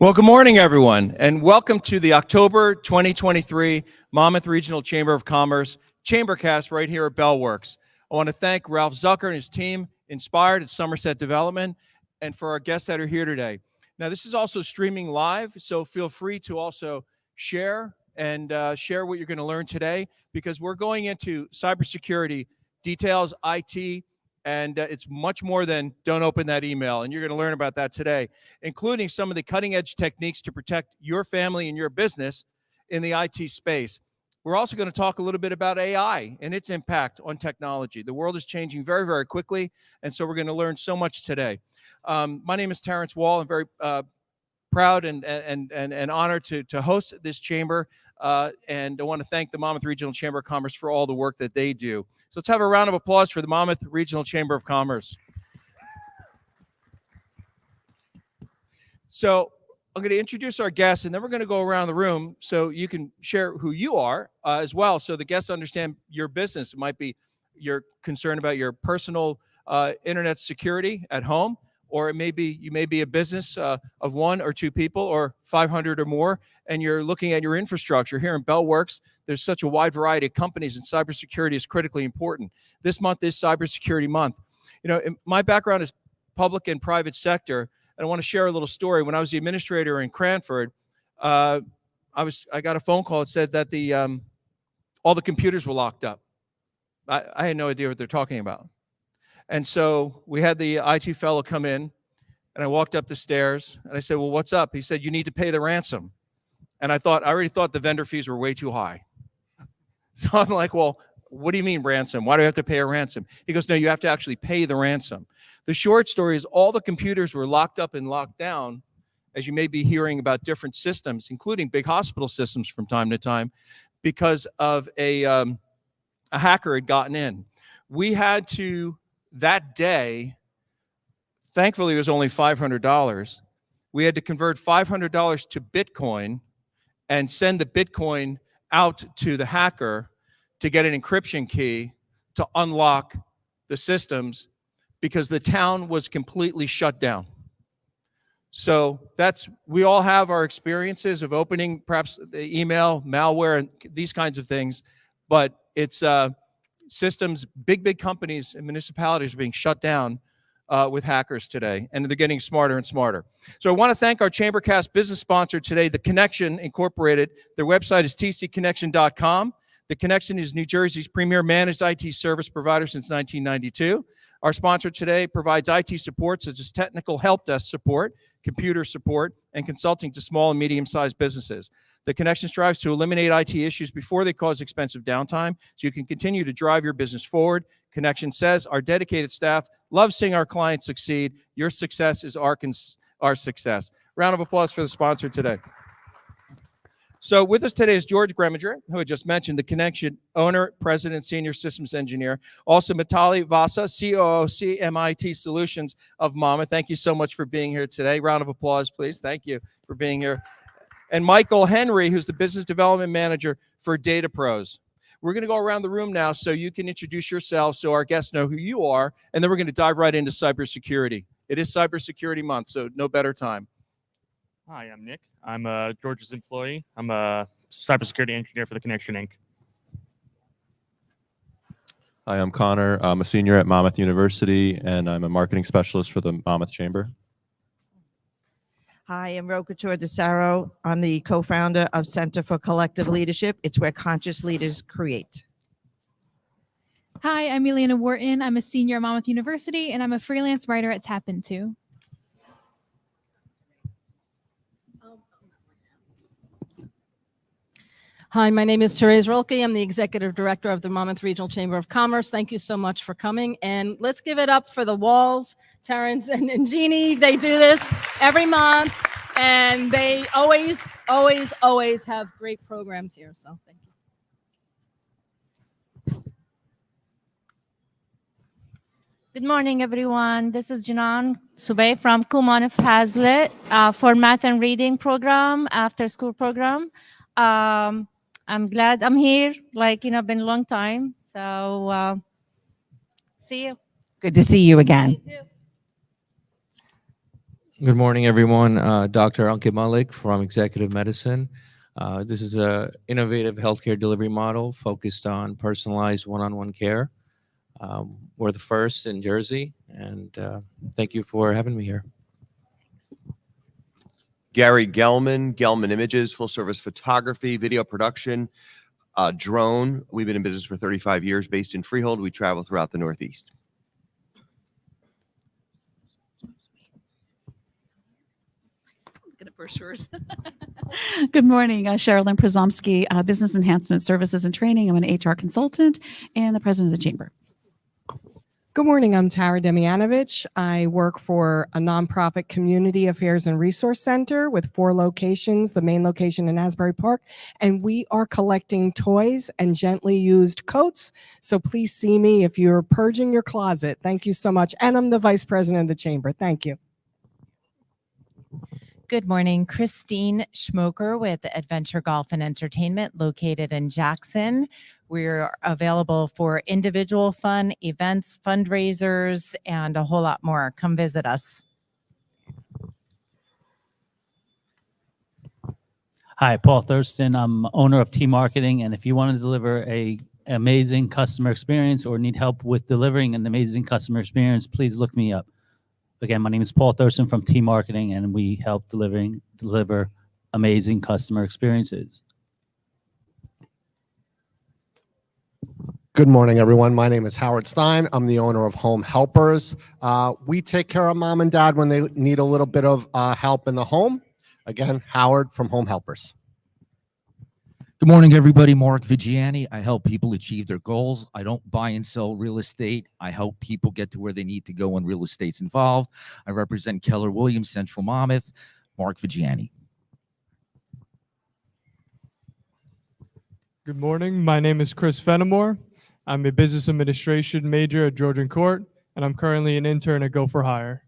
Well, good morning, everyone, and welcome to the October 2023 Monmouth Regional Chamber of Commerce Chambercast right here at Bellworks. I want to thank Ralph Zucker and his team, Inspired at Somerset Development, and for our guests that are here today. Now, this is also streaming live, so feel free to also share and share what you're going to learn today, because we're going into cybersecurity details, IT, and it's much more than don't open that email. And you're going to learn about that today, including some of the cutting edge techniques to protect your family and your business in the IT space. We're also going to talk a little bit about AI and its impact on technology. The world is changing very, very quickly, and so we're going to learn so much today. My name is Terrence Wall. I'm very proud and honored to host this chamber. And I want to thank the Monmouth Regional Chamber of Commerce for all the work that they do. So let's have a round of applause for the Monmouth Regional Chamber of Commerce. So I'm going to introduce our guests, and then we're going to go around the room so you can share who you are as well, so the guests understand your business. It might be you're concerned about your personal internet security at home, or it may be you may be a business of 1 or 2 people or 500 or more, and you're looking at your infrastructure. Here in Bellworks, there's such a wide variety of companies, and cybersecurity is critically important. This month is Cybersecurity Month. You know, my background is public and private sector, and I want to share a little story. When I was the administrator in Cranford, I got a phone call that said that all the computers were locked up. I had no idea what they're talking about. And so we had the IT fellow come in, and I walked up the stairs, and I said, well, what's up? He said, you need to pay the ransom. And I already thought the vendor fees were way too high. So I'm like, well, what do you mean ransom? Why do I have to pay a ransom? He goes, no, you have to actually pay the ransom. The short story is all the computers were locked up and locked down, as you may be hearing about different systems, including big hospital systems from time to time, because of a hacker had gotten in. We had to, that day, thankfully it was only $500. We had to convert $500 to Bitcoin and send the Bitcoin out to the hacker to get an encryption key to unlock the systems, because the town was completely shut down. So we all have our experiences of opening perhaps the email, malware, and these kinds of things, but it's systems, big companies and municipalities are being shut down with hackers today, and they're getting smarter and smarter. So I want to thank our Chambercast business sponsor today, The Connection Incorporated. Their website is tcconnection.com. The Connection is New Jersey's premier managed IT service provider since 1992. Our sponsor today provides IT support such as technical help desk support, computer support, and consulting to small and medium-sized businesses. The Connection strives to eliminate IT issues before they cause expensive downtime, so you can continue to drive your business forward. Connection says, our dedicated staff loves seeing our clients succeed. Your success is our success. Round of applause for the sponsor today. So with us today is George Gremminger, who I just mentioned, the Connection owner, president, senior systems engineer. Also Mitali, Vasa, COO, CMIT Solutions of Monmouth. Thank you so much for being here today. Round of applause, please. Thank you for being here. And Michael Henry, who's the business development manager for Data Pros. We're going to go around the room now so you can introduce yourselves so our guests know who you are, and then we're going to dive right into cybersecurity. It is Cybersecurity Month, so no better time. Hi, I'm Nick. I'm George's employee. I'm a cybersecurity engineer for the Connection, Inc. Hi, I'm Connor. I'm a senior at Monmouth University, and I'm a marketing specialist for the Monmouth Chamber. Hi, I'm Roca Tordesaro. I'm the co-founder of Center for Collective Leadership. It's where conscious leaders create. Hi, I'm Elena Wharton. I'm a senior at Monmouth University, and I'm a freelance writer at Tap Into. Hi, my name is Therese Rolke. I'm the Executive Director of the Monmouth Regional Chamber of Commerce. Thank you so much for coming. And let's give it up for the Walls, Terrence and Jeannie. They do this every month, and they always have great programs here. So thank you. Good morning, everyone. This is Janan Subay from Kumon of Hazlitt for Math and Reading program, after school program. I'm glad I'm here. Been a long time. So see you. Good to see you again. Good morning, everyone. Dr. Ankit Malik from Executive Medicine. This is an innovative healthcare delivery model focused on personalized one-on-one care. We're the first in Jersey, and thank you for having me here. Gary Gelman, Gelman Images, full service photography, video production, drone. We've been in business for 35 years, based in Freehold. We travel throughout the Northeast. Brochures. Good morning, Sherilyn Przomski, Business Enhancement Services and Training. I'm an HR consultant and the president of the chamber. Good morning, I'm Tara Demianovich. I work for a nonprofit community affairs and resource center with 4 locations, the main location in Asbury Park, and we are collecting toys and gently used coats. So please see me if you're purging your closet. Thank you so much. And I'm the vice president of the chamber. Thank you. Good morning, Christine Schmoker with Adventure Golf and Entertainment located in Jackson. We're available for individual fun, events, fundraisers, and a whole lot more. Come visit us. Hi, Paul Thurston. I'm owner of T Marketing, and if you want to deliver an amazing customer experience or need help with delivering an amazing customer experience, please look me up. Again, my name is Paul Thurston from T Marketing, and we help deliver amazing customer experiences. Good morning, everyone. My name is Howard Stein. I'm the owner of Home Helpers. We take care of mom and dad when they need a little bit of help in the home. Again, Howard from Home Helpers. Good morning, everybody. Mark Vigiani. I help people achieve their goals. I don't buy and sell real estate. I help people get to where they need to go when real estate's involved. I represent Keller Williams, Central Monmouth. Mark Vigiani. Good morning. My name is Chris Fenimore. I'm a business administration major at Georgian Court, and I'm currently an intern at Go for Hire.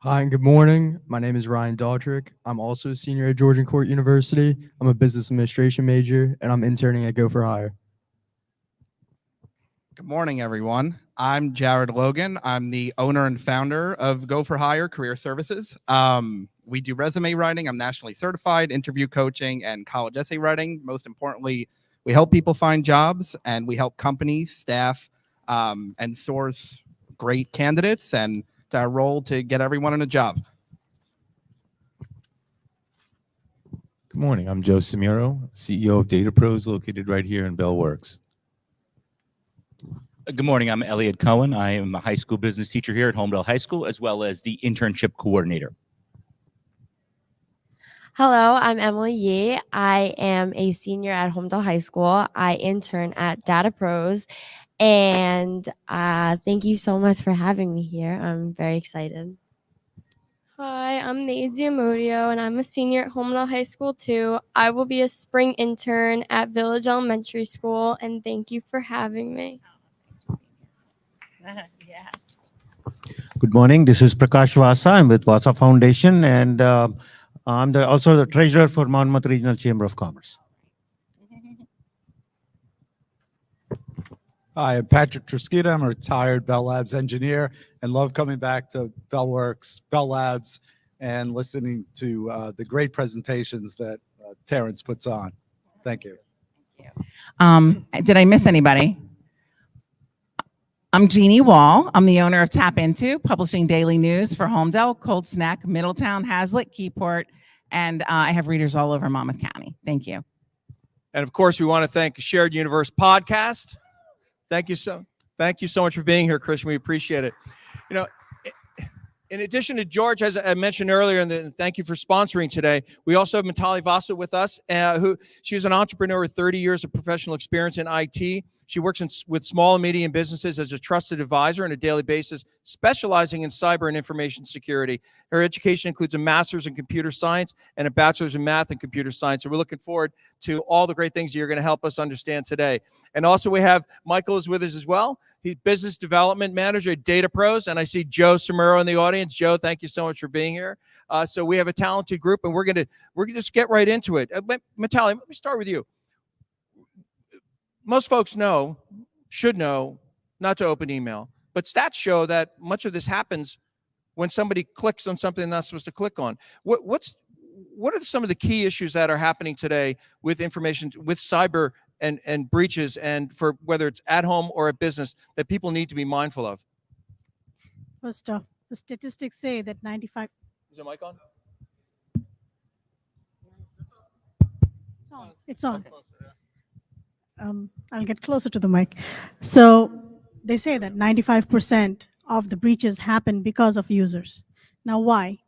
Hi, and good morning. My name is Ryan Dahltrick. I'm also a senior at Georgian Court University. I'm a business administration major, and I'm interning at Go for Hire. Good morning, everyone. I'm Jared Logan. I'm the owner and founder of Go for Hire Career Services. We do resume writing. I'm nationally certified, interview coaching, and college essay writing. Most importantly, we help people find jobs, and we help companies, staff, and source great candidates, and it's our role to get everyone in a job. Good morning. I'm Joe Samiro, CEO of Data Pros, located right here in Bell Works. Good morning. I'm Elliot Cohen. I am a high school business teacher here at Homedale High School, as well as the internship coordinator. Hello, I'm Emily Yee. I am a senior at Homedale High School. I intern at Data Pros, and thank you so much for having me here. I'm very excited. Hi, I'm Nazia Modio, and I'm a senior at Homedale High School too. I will be a spring intern at Village Elementary School, and thank you for having me. Yeah. Good morning. This is Prakash Vasa. I'm with Vasa Foundation, and I'm also the treasurer for Monmouth Regional Chamber of Commerce. Hi, I'm Patrick Trisquita. I'm a retired Bell Labs engineer and love coming back to Bell Works, Bell Labs, and listening to the great presentations that Terrence puts on. Thank you. Did I miss anybody? I'm Jeannie Wall. I'm the owner of Tap Into, publishing daily news for Homedale, Cold Snack, Middletown, Hazlitt, Keyport, and I have readers all over Monmouth County. Thank you. And of course, we want to thank Shared Universe Podcast. Thank you so much for being here, Christian. We appreciate it. You know, in addition to George, as I mentioned earlier, and thank you for sponsoring today, we also have Mitali Vasa with us, she's an entrepreneur with 30 years of professional experience in IT. She works with small and medium businesses as a trusted advisor on a daily basis, specializing in cyber and information security. Her education includes a master's in computer science and a bachelor's in math and computer science. So we're looking forward to all the great things you're going to help us understand today. And also we have Michael is with us as well. He's business development manager at Data Pros. And I see Joe Samuro in the audience. Joe, thank you so much for being here. So we have a talented group, and we're going to just get right into it. Mitali, let me start with you. Most folks should know not to open email, but stats show that much of this happens when somebody clicks on something they're not supposed to click on. What are some of the key issues that are happening today with information, with cyber and breaches, and for whether it's at home or at business, that people need to be mindful of? First off, the statistics say that 95. Is the mic on? It's on. It's on. I'll get closer to the mic. So they say that 95% of the breaches happen because of users. Now, why?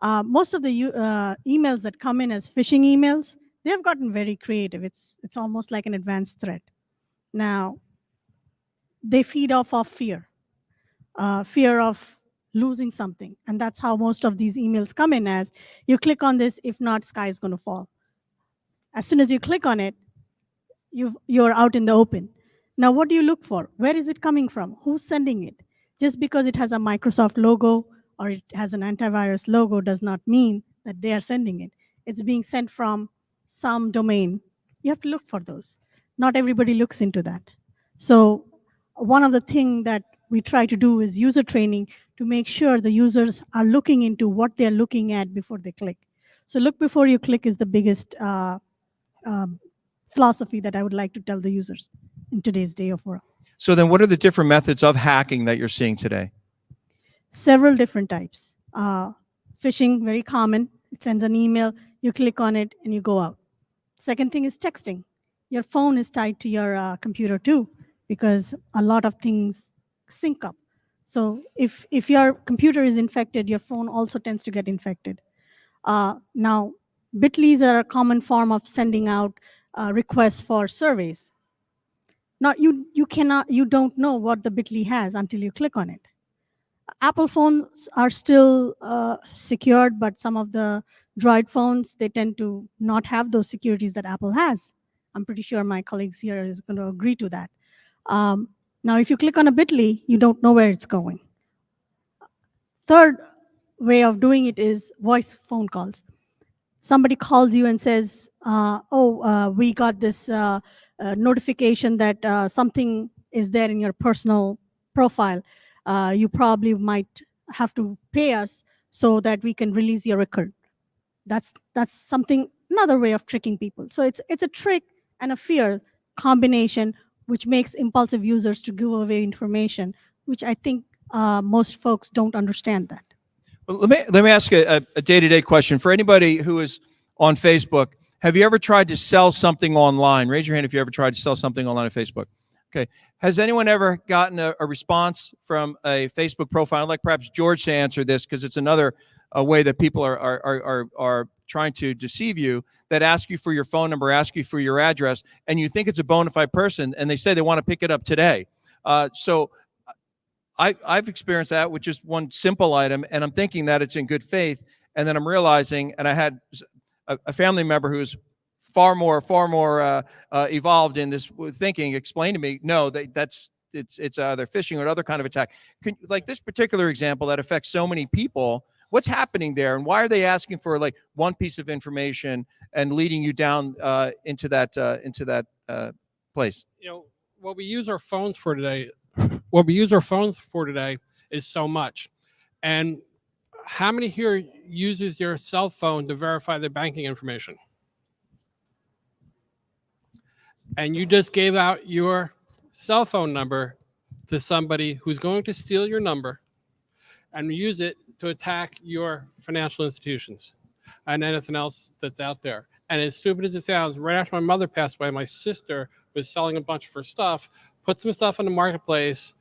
Most of the emails that come in as phishing emails, they have gotten very creative. It's almost like an advanced threat. Now, they feed off of fear, fear of losing something. And that's how most of these emails come in as, you click on this, if not, sky is going to fall. As soon as you click on it, you're out in the open. Now, what do you look for? Where is it coming from? Who's sending it? Just because it has a Microsoft logo or it has an antivirus logo does not mean that they are sending it. It's being sent from some domain. You have to look for those. Not everybody looks into that. So one of the things that we try to do is user training to make sure the users are looking into what they're looking at before they click. So look before you click is the biggest philosophy that I would like to tell the users in today's day of world. So then what are the different methods of hacking that you're seeing today? Several different types. Phishing, very common. It sends an email, you click on it, and you go out. Second thing is texting. Your phone is tied to your computer too, because a lot of things sync up. So if your computer is infected, your phone also tends to get infected. Now, Bitleys are a common form of sending out requests for surveys. Now, you don't know what the Bitly has until you click on it. Apple phones are still secured, but some of the Droid phones, they tend to not have those securities that Apple has. I'm pretty sure my colleagues here is going to agree to that. Now, if you click on a Bitly, you don't know where it's going. Third way of doing it is voice phone calls. Somebody calls you and says, we got this notification that something is there in your personal profile. You probably might have to pay us so that we can release your record. That's something, another way of tricking people. So it's a trick and a fear combination, which makes impulsive users to give away information, which I think most folks don't understand that. Well, let me ask a day-to-day question for anybody who is on Facebook. Have you ever tried to sell something online? Raise your hand if you ever tried to sell something online on Facebook. Okay. Has anyone ever gotten a response from a Facebook profile? I'd like perhaps George to answer this, because it's another way that people are trying to deceive you, that ask you for your phone number, ask you for your address, and you think it's a bona fide person, and they say they want to pick it up today. So I've experienced that with just one simple item, and I'm thinking that it's in good faith, and then I'm realizing, and I had a family member who's far more evolved in this thinking explained to me, no, it's either phishing or other kind of attack. Like this particular example that affects so many people, what's happening there, and why are they asking for like one piece of information and leading you down into that place? You know, what we use our phones for today is so much. And how many here uses your cell phone to verify their banking information? And you just gave out your cell phone number to somebody who's going to steal your number and use it to attack your financial institutions and anything else that's out there. And as stupid as it sounds, right after my mother passed away, my sister was selling a bunch of her stuff, put some stuff on the marketplace.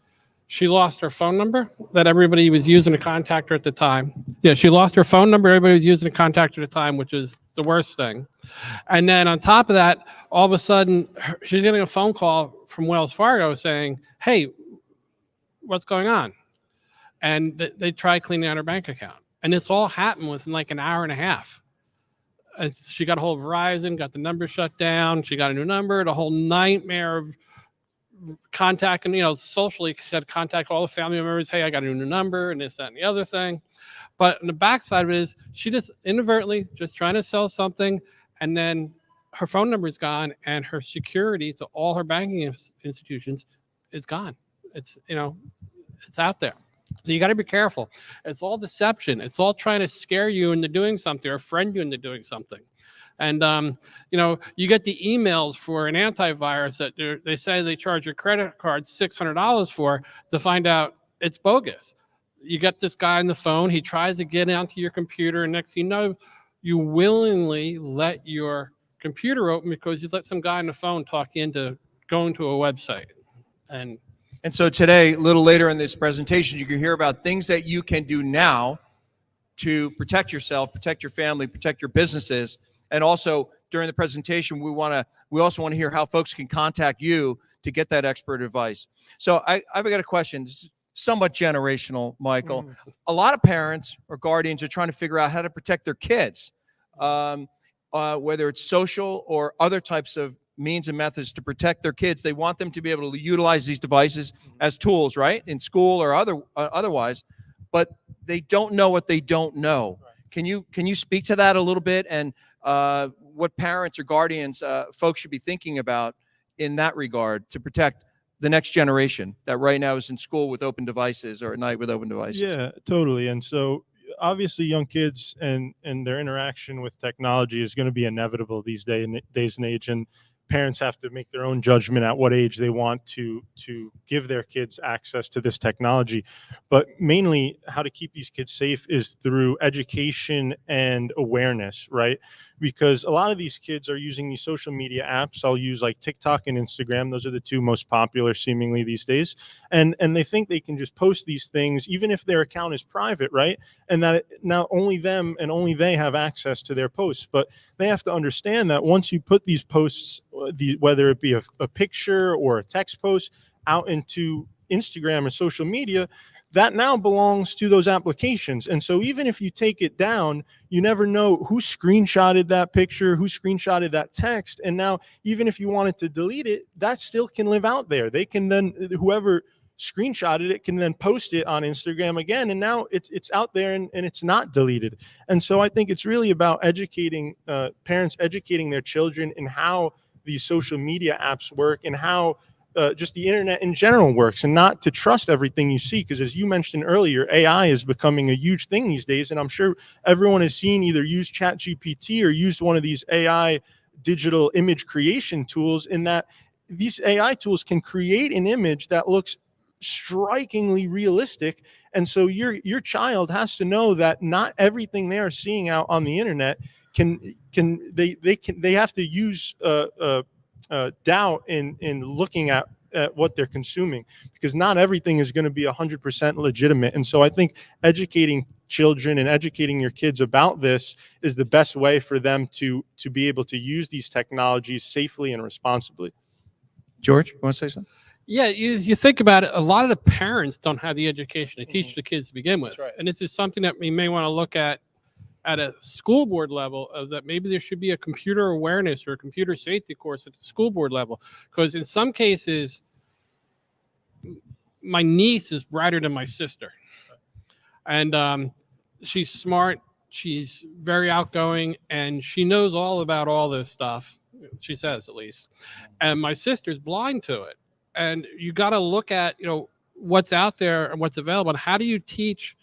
She lost her phone number that everybody was using to contact her at the time. Yeah, she lost her phone number everybody was using to contact her at the time, which is the worst thing. And then on top of that, all of a sudden, she's getting a phone call from Wells Fargo saying, hey, what's going on? And they tried cleaning out her bank account. And this all happened within like an hour and a half. She got a hold of Verizon, got the number shut down. She got a new number, the whole nightmare of contacting, socially, she had to contact all the family members. Hey, I got a new number and this, that, and the other thing. But on the backside of it is she just inadvertently just trying to sell something, and then her phone number is gone and her security to all her banking institutions is gone. It's, it's out there. So you got to be careful. It's all deception. It's all trying to scare you into doing something or friend you into doing something. And, you get the emails for an antivirus that they say they charge your credit card $600 for, to find out it's bogus. You get this guy on the phone, he tries to get onto your computer, and next thing you know, you willingly let your computer open because you let some guy on the phone talk you into going to a website. And so today, a little later in this presentation, you can hear about things that you can do now to protect yourself, protect your family, protect your businesses. And also during the presentation, we also want to hear how folks can contact you to get that expert advice. So I've got a question. This is somewhat generational, Michael. A lot of parents or guardians are trying to figure out how to protect their kids, whether it's social or other types of means and methods to protect their kids. They want them to be able to utilize these devices as tools, right, in school or otherwise, but they don't know what they don't know. Can you speak to that a little bit, and what parents or guardians, folks should be thinking about in that regard to protect the next generation that right now is in school with open devices or at night with open devices? Yeah, totally. And so obviously young kids and their interaction with technology is going to be inevitable these days and age, and parents have to make their own judgment at what age they want to give their kids access to this technology. But mainly how to keep these kids safe is through education and awareness, right? Because a lot of these kids are using these social media apps. I'll use like TikTok and Instagram. Those are the two most popular seemingly these days. And they think they can just post these things, even if their account is private, right? And that now only them and only they have access to their posts. But they have to understand that once you put these posts, whether it be a picture or a text post, out into Instagram or social media, that now belongs to those applications. And so even if you take it down, you never know who screenshotted that picture, who screenshotted that text. And now even if you wanted to delete it, that still can live out there. They can then, whoever screenshotted it can then post it on Instagram again, and now it's out there and it's not deleted. And so I think it's really about educating parents, educating their children in how these social media apps work and how just the internet in general works, and not to trust everything you see. Because as you mentioned earlier, AI is becoming a huge thing these days. And I'm sure everyone has seen either used ChatGPT or used one of these AI digital image creation tools, in that these AI tools can create an image that looks strikingly realistic. And so your child has to know that not everything they are seeing out on the internet they have to use doubt in looking at what they're consuming, because not everything is going to be 100% legitimate. And so I think educating children and educating your kids about this is the best way for them to be able to use these technologies safely and responsibly. George, you want to say something? Yeah, you think about it, a lot of the parents don't have the education to teach the kids to begin with. And this is something that we may want to look at a school board level, of that maybe there should be a computer awareness or a computer safety course at the school board level. Because in some cases, my niece is brighter than my sister. And she's smart, she's very outgoing, and she knows all about all this stuff, she says at least. And my sister's blind to it. And you got to look at, what's out there and what's available. And how do you teach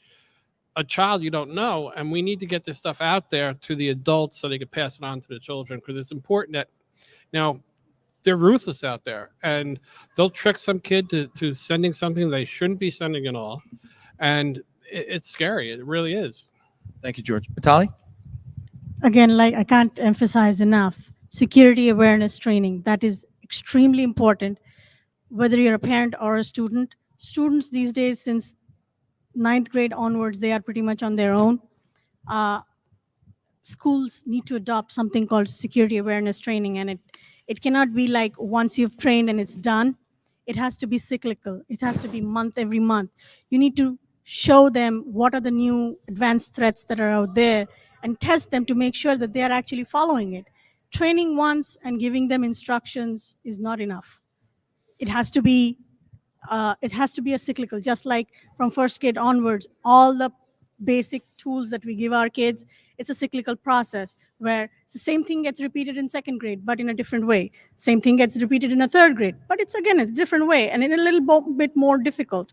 a child you don't know? And we need to get this stuff out there to the adults so they can pass it on to the children, because it's important that, they're ruthless out there, and they'll trick some kid to sending something they shouldn't be sending at all. And it's scary. It really is. Thank you, George. Mitali? Again, like I can't emphasize enough, security awareness training. That is extremely important, whether you're a parent or a student. Students these days, since 9th grade onwards, they are pretty much on their own. Schools need to adopt something called security awareness training, and it cannot be like once you've trained and it's done. It has to be cyclical. It has to be every month. You need to show them what are the new advanced threats that are out there and test them to make sure that they are actually following it. Training once and giving them instructions is not enough. It has to be a cyclical, just like from first grade onwards, all the basic tools that we give our kids, it's a cyclical process where the same thing gets repeated in 2nd grade, but in a different way. Same thing gets repeated in a 3rd grade, but it's a different way and in a little bit more difficult.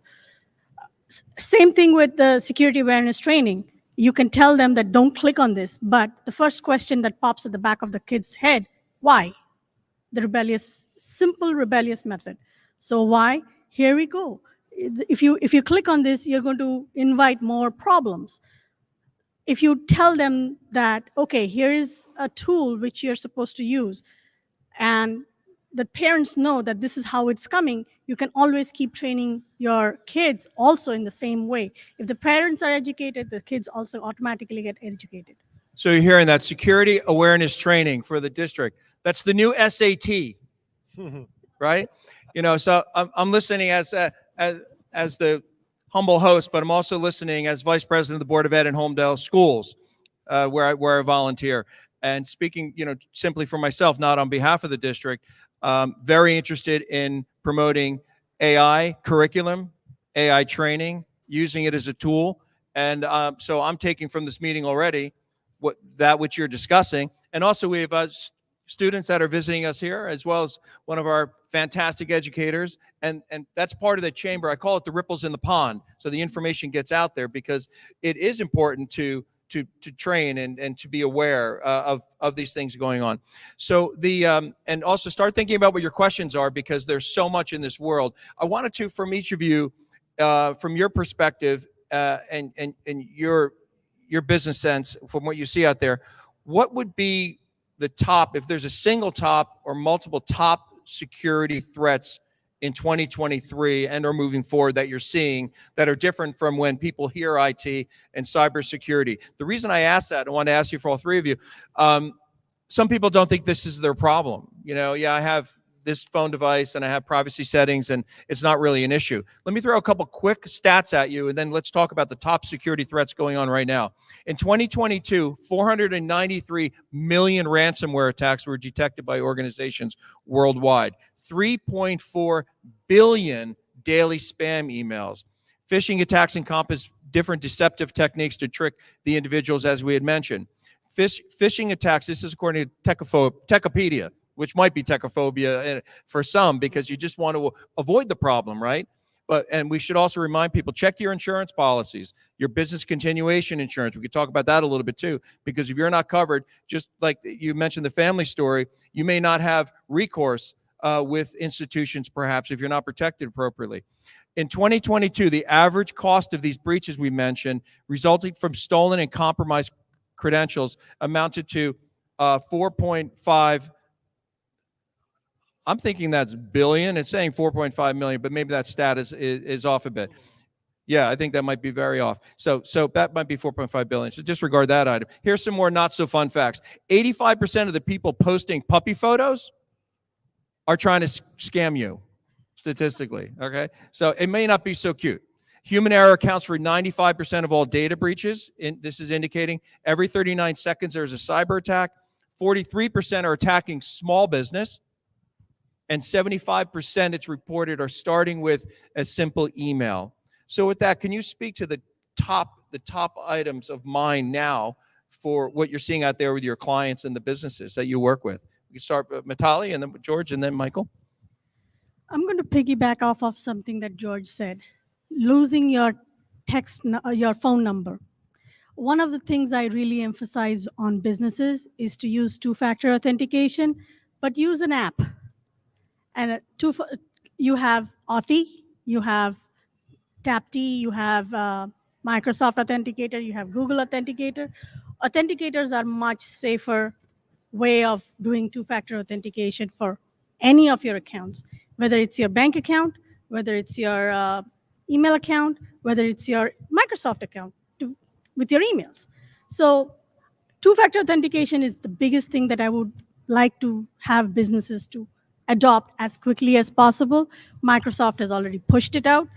Same thing with the security awareness training. You can tell them that don't click on this, but the first question that pops at the back of the kid's head, why? The simple rebellious method. So why? Here we go. If you click on this, you're going to invite more problems. If you tell them that, okay, here is a tool which you're supposed to use, and the parents know that this is how it's coming, you can always keep training your kids also in the same way. If the parents are educated, the kids also automatically get educated. So you're hearing that security awareness training for the district. That's the new SAT, right? You know, so I'm listening as the humble host, but I'm also listening as vice president of the Board of Ed in Homedale Schools, where I volunteer. And speaking, you know, simply for myself, not on behalf of the district, very interested in promoting AI curriculum, AI training, using it as a tool. And so I'm taking from this meeting already which you're discussing. And also we have students that are visiting us here, as well as one of our fantastic educators. And that's part of the chamber. I call it the ripples in the pond. So the information gets out there, because it is important to train and to be aware of these things going on. So and also start thinking about what your questions are, because there's so much in this world. I wanted to, from each of you, from your perspective and your business sense, from what you see out there, what would be the top, if there's a single top or multiple top security threats in 2023 and or moving forward that you're seeing that are different from when people hear IT and cybersecurity? The reason I ask that, I want to ask you for all three of you, some people don't think this is their problem. You know, yeah, I have this phone device and I have privacy settings and it's not really an issue. Let me throw a couple quick stats at you, and then let's talk about the top security threats going on right now. In 2022, 493 million ransomware attacks were detected by organizations worldwide. 3.4 billion daily spam emails. Phishing attacks encompass different deceptive techniques to trick the individuals, as we had mentioned. Phishing attacks, this is according to Techopedia, which might be techophobia for some, because you just want to avoid the problem, right? And we should also remind people, check your insurance policies, your business continuation insurance. We could talk about that a little bit too, because if you're not covered, just like you mentioned the family story, you may not have recourse with institutions, perhaps, if you're not protected appropriately. In 2022, the average cost of these breaches we mentioned, resulting from stolen and compromised credentials, amounted to 4.5. I'm thinking that's billion. It's saying 4.5 million, but maybe that stat is off a bit. Yeah, I think that might be very off. So that might be 4.5 billion. So disregard that item. Here's some more not so fun facts. 85% of the people posting puppy photos are trying to scam you, statistically, okay? So it may not be so cute. Human error accounts for 95% of all data breaches. This is indicating every 39 seconds there's a cyber attack. 43% are attacking small business. And 75%, it's reported, are starting with a simple email. So with that, can you speak to the top items of mind now for what you're seeing out there with your clients and the businesses that you work with? We can start with Mitali, and then with George, and then Michael. I'm going to piggyback off of something that George said. Losing your your phone number. One of the things I really emphasize on businesses is to use two-factor authentication, but use an app. And you have Authy, you have TapT, you have Microsoft Authenticator, you have Google Authenticator. Authenticators are much safer way of doing two-factor authentication for any of your accounts, whether it's your bank account, whether it's your email account, whether it's your Microsoft account with your emails. So two-factor authentication is the biggest thing that I would like to have businesses to adopt as quickly as possible. Microsoft has already pushed it out.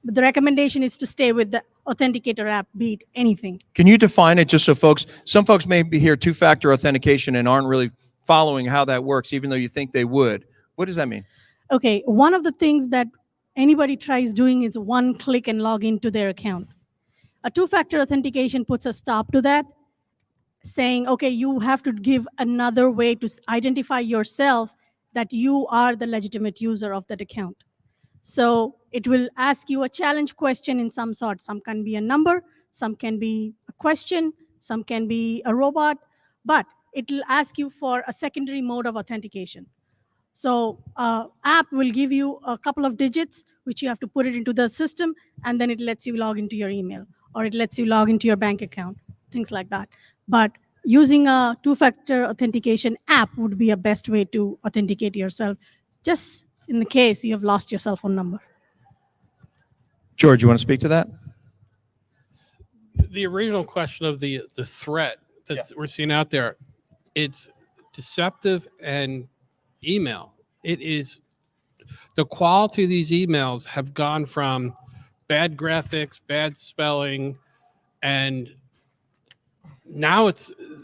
But the recommendation is to stay with the Authenticator app, beat anything. Can you define it just so some folks may be here two-factor authentication and aren't really following how that works, even though you think they would. What does that mean? Okay, one of the things that anybody tries doing is one click and log into their account. A two-factor authentication puts a stop to that, saying, okay, you have to give another way to identify yourself that you are the legitimate user of that account. So it will ask you a challenge question in some sort. Some can be a number, some can be a question, some can be a robot, but it will ask you for a secondary mode of authentication. So app will give you a couple of digits, which you have to put it into the system, and then it lets you log into your email, or it lets you log into your bank account, things like that. But using a two-factor authentication app would be a best way to authenticate yourself, just in the case you have lost your cell phone number. George, you want to speak to that? The original question of the threat that we're seeing out there, it's deceptive and email. It is the quality of these emails have gone from bad graphics, bad spelling, and now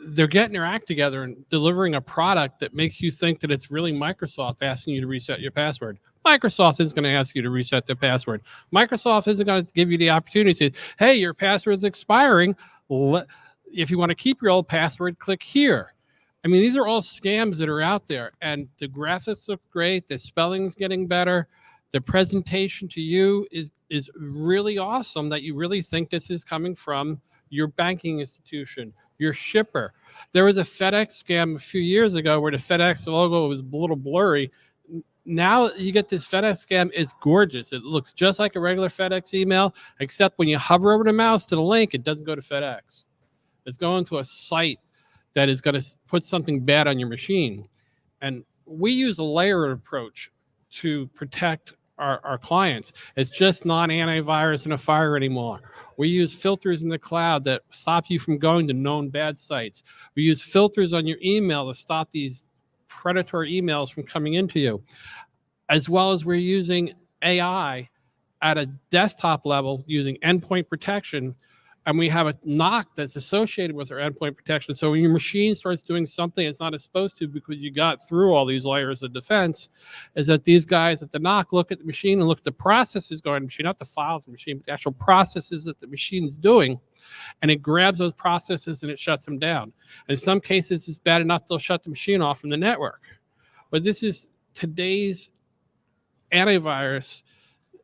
they're getting their act together and delivering a product that makes you think that it's really Microsoft asking you to reset your password. Microsoft isn't going to ask you to reset the password. Microsoft isn't going to give you the opportunity to say, hey, your password's expiring. If you want to keep your old password, click here. I mean, these are all scams that are out there, and the graphics look great. The spelling's getting better. The presentation to you is really awesome, that you really think this is coming from your banking institution, your shipper. There was a FedEx scam a few years ago where the FedEx logo was a little blurry. Now you get this FedEx scam. It's gorgeous. It looks just like a regular FedEx email, except when you hover over the mouse to the link, it doesn't go to FedEx. It's going to a site that is going to put something bad on your machine. And we use a layered approach to protect our clients. It's just not antivirus and a fire anymore. We use filters in the cloud that stop you from going to known bad sites. We use filters on your email to stop these predatory emails from coming into you. As well as we're using AI at a desktop level using endpoint protection. And we have a knock that's associated with our endpoint protection. So when your machine starts doing something it's not supposed to because you got through all these layers of defense, is that these guys at the knock look at the machine and look at the processes going on the machine, not the files in the machine, but the actual processes that the machine is doing. And it grabs those processes and it shuts them down. In some cases, it's bad enough they'll shut the machine off from the network. But this is today's antivirus.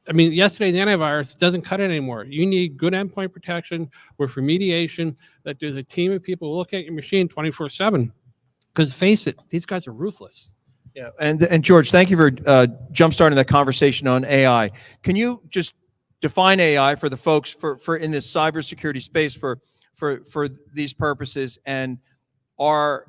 I mean, yesterday's antivirus doesn't cut it anymore. You need good endpoint protection with remediation, that there's a team of people looking at your machine 24/7. Because face it, these guys are ruthless. Yeah, and George, thank you for jumpstarting that conversation on AI. Can you just define AI for the folks for in this cybersecurity space for these purposes? And are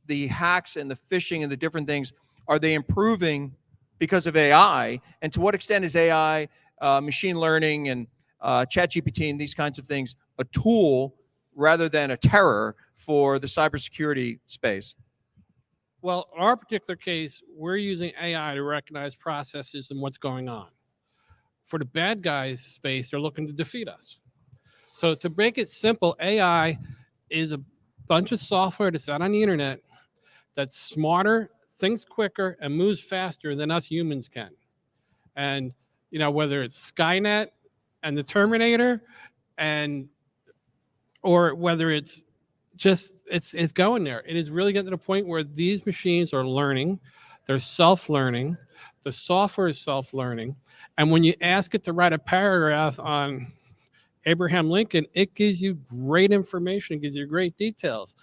the hacks and the phishing and the different things, are they improving because of AI? And to what extent is AI, machine learning and ChatGPT and these kinds of things a tool rather than a terror for the cybersecurity space? Well, in our particular case, we're using AI to recognize processes and what's going on. For the bad guys space, they're looking to defeat us. So to make it simple, AI is a bunch of software that's out on the internet that's smarter, thinks quicker, and moves faster than us humans can. And, you know, whether it's Skynet and the Terminator, or whether it's just, it's going there. It is really getting to the point where these machines are learning. They're self-learning. The software is self-learning. And when you ask it to write a paragraph on Abraham Lincoln, it gives you great information. It gives you great details.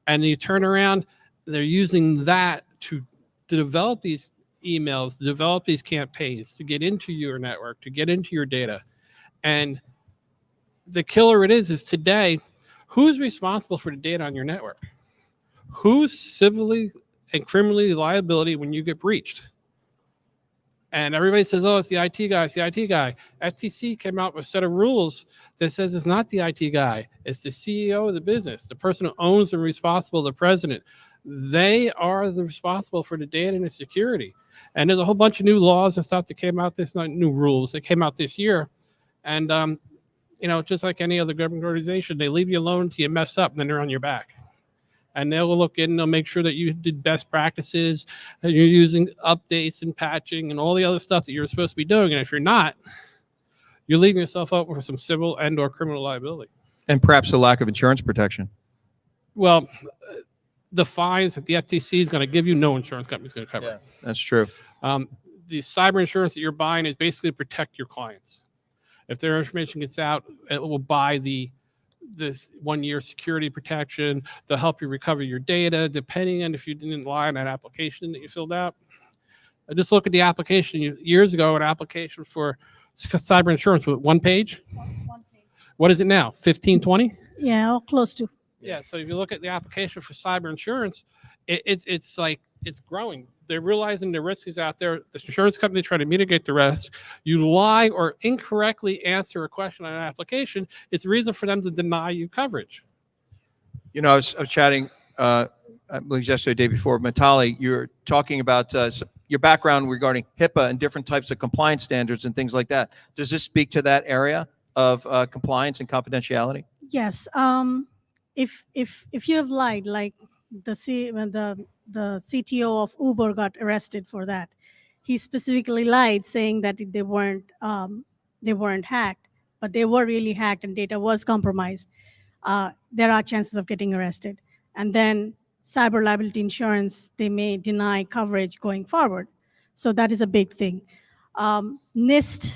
And you turn around, they're using that to develop these emails, to develop these campaigns, to get into your network, to get into your data. And the killer it is today, who's responsible for the data on your network? Who's civilly and criminally liability when you get breached? And everybody says, oh, it's the IT guy, it's the IT guy. FTC came out with a set of rules that says it's not the IT guy. It's the CEO of the business, the person who owns and responsible, the president. They are the responsible for the data and the security. And there's a whole bunch of new laws and stuff that came out, not new rules that came out this year. And, you know, just like any other government organization, they leave you alone until you mess up and then they're on your back. And they'll look in and they'll make sure that you did best practices, that you're using updates and patching and all the other stuff that you're supposed to be doing. And if you're not, you're leaving yourself open for some civil and or criminal liability. And perhaps a lack of insurance protection. Well, the fines that the FTC is going to give you, no insurance company is going to cover. Yeah, that's true. the cyber insurance that you're buying is basically to protect your clients. If their information gets out, it will buy this 1-year security protection. They'll help you recover your data, depending on if you didn't lie on that application that you filled out. Just look at the application. Years ago, an application for cyber insurance was 1 page. What is it now? 15, 20? Yeah, close to. Yeah. So if you look at the application for cyber insurance, it's like it's growing. They're realizing the risk is out there. The insurance company try to mitigate the risk. You lie or incorrectly answer a question on an application, it's a reason for them to deny you coverage. You know, I was chatting, I believe yesterday, day before, Mitali, you're talking about your background regarding HIPAA and different types of compliance standards and things like that. Does this speak to that area of compliance and confidentiality? Yes. If you have lied, like when the CTO of Uber got arrested for that, he specifically lied, saying that they weren't hacked, but they were really hacked and data was compromised. There are chances of getting arrested. And then cyber liability insurance, they may deny coverage going forward. So that is a big thing. NIST.gov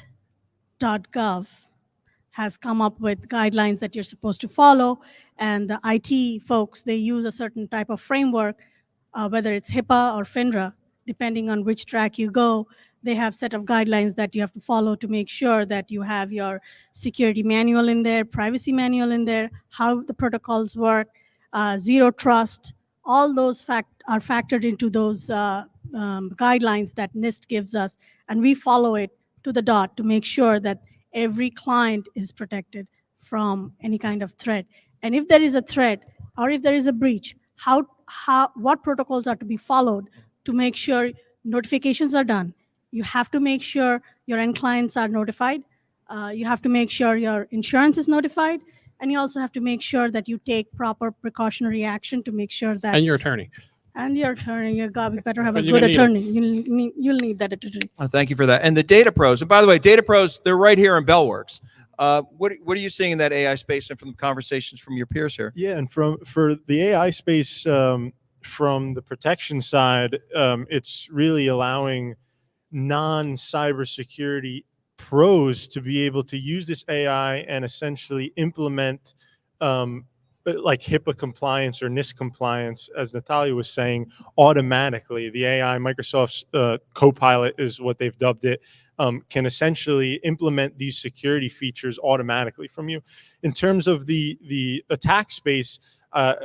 has come up with guidelines that you're supposed to follow. And the IT folks, they use a certain type of framework, whether it's HIPAA or FINRA, depending on which track you go. They have set of guidelines that you have to follow to make sure that you have your security manual in there, privacy manual in there, how the protocols work, zero trust. All those are factored into those guidelines that NIST gives us, and we follow it to the dot to make sure that every client is protected from any kind of threat. And if there is a threat or if there is a breach, what protocols are to be followed to make sure notifications are done. You have to make sure your end clients are notified. You have to make sure your insurance is notified. And you also have to make sure that you take proper precautionary action to make sure that— And your attorney. And your attorney, you better have a Because you're good gonna need attorney. You'll need that attorney. Thank you for that. And the data pros, and by the way, data pros, they're right here in Bellworks. What are you seeing in that AI space and from the conversations from your peers here? Yeah, and for the AI space, from the protection side, it's really allowing non-cybersecurity pros to be able to use this AI and essentially implement like HIPAA compliance or NIST compliance, as Natalia was saying, automatically. The AI, Microsoft's Copilot is what they've dubbed it, can essentially implement these security features automatically from you. In terms of the attack space,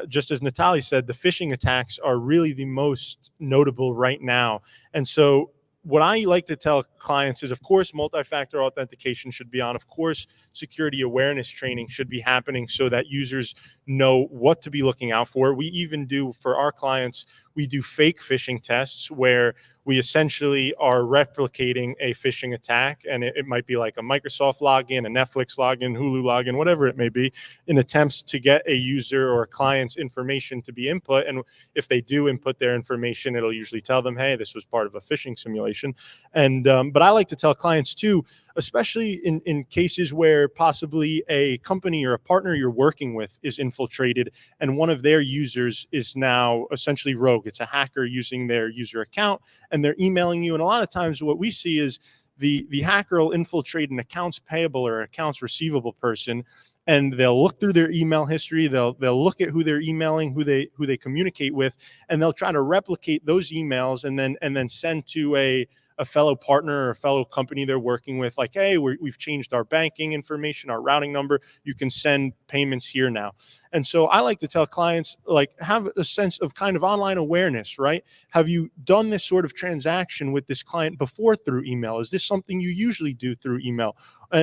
just as Natalia said, the phishing attacks are really the most notable right now. And so what I like to tell clients is, of course, multi-factor authentication should be on. Of course, security awareness training should be happening so that users know what to be looking out for. We even do, for our clients, we do fake phishing tests where we essentially are replicating a phishing attack, and it might be like a Microsoft login, a Netflix login, Hulu login, whatever it may be, in attempts to get a user or a client's information to be input. And if they do input their information, it'll usually tell them, hey, this was part of a phishing simulation. And but I like to tell clients too, especially in cases where possibly a company or a partner you're working with is infiltrated and one of their users is now essentially rogue. It's a hacker using their user account and they're emailing you. And a lot of times what we see is the hacker will infiltrate an accounts payable or accounts receivable person, and they'll look through their email history. They'll look at who they're emailing, who they communicate with, and they'll try to replicate those emails and then send to a fellow partner or a fellow company they're working with, like, hey, we've changed our banking information, our routing number. You can send payments here now. And so I like to tell clients, like, have a sense of kind of online awareness, right? Have you done this sort of transaction with this client before through email? Is this something you usually do through email?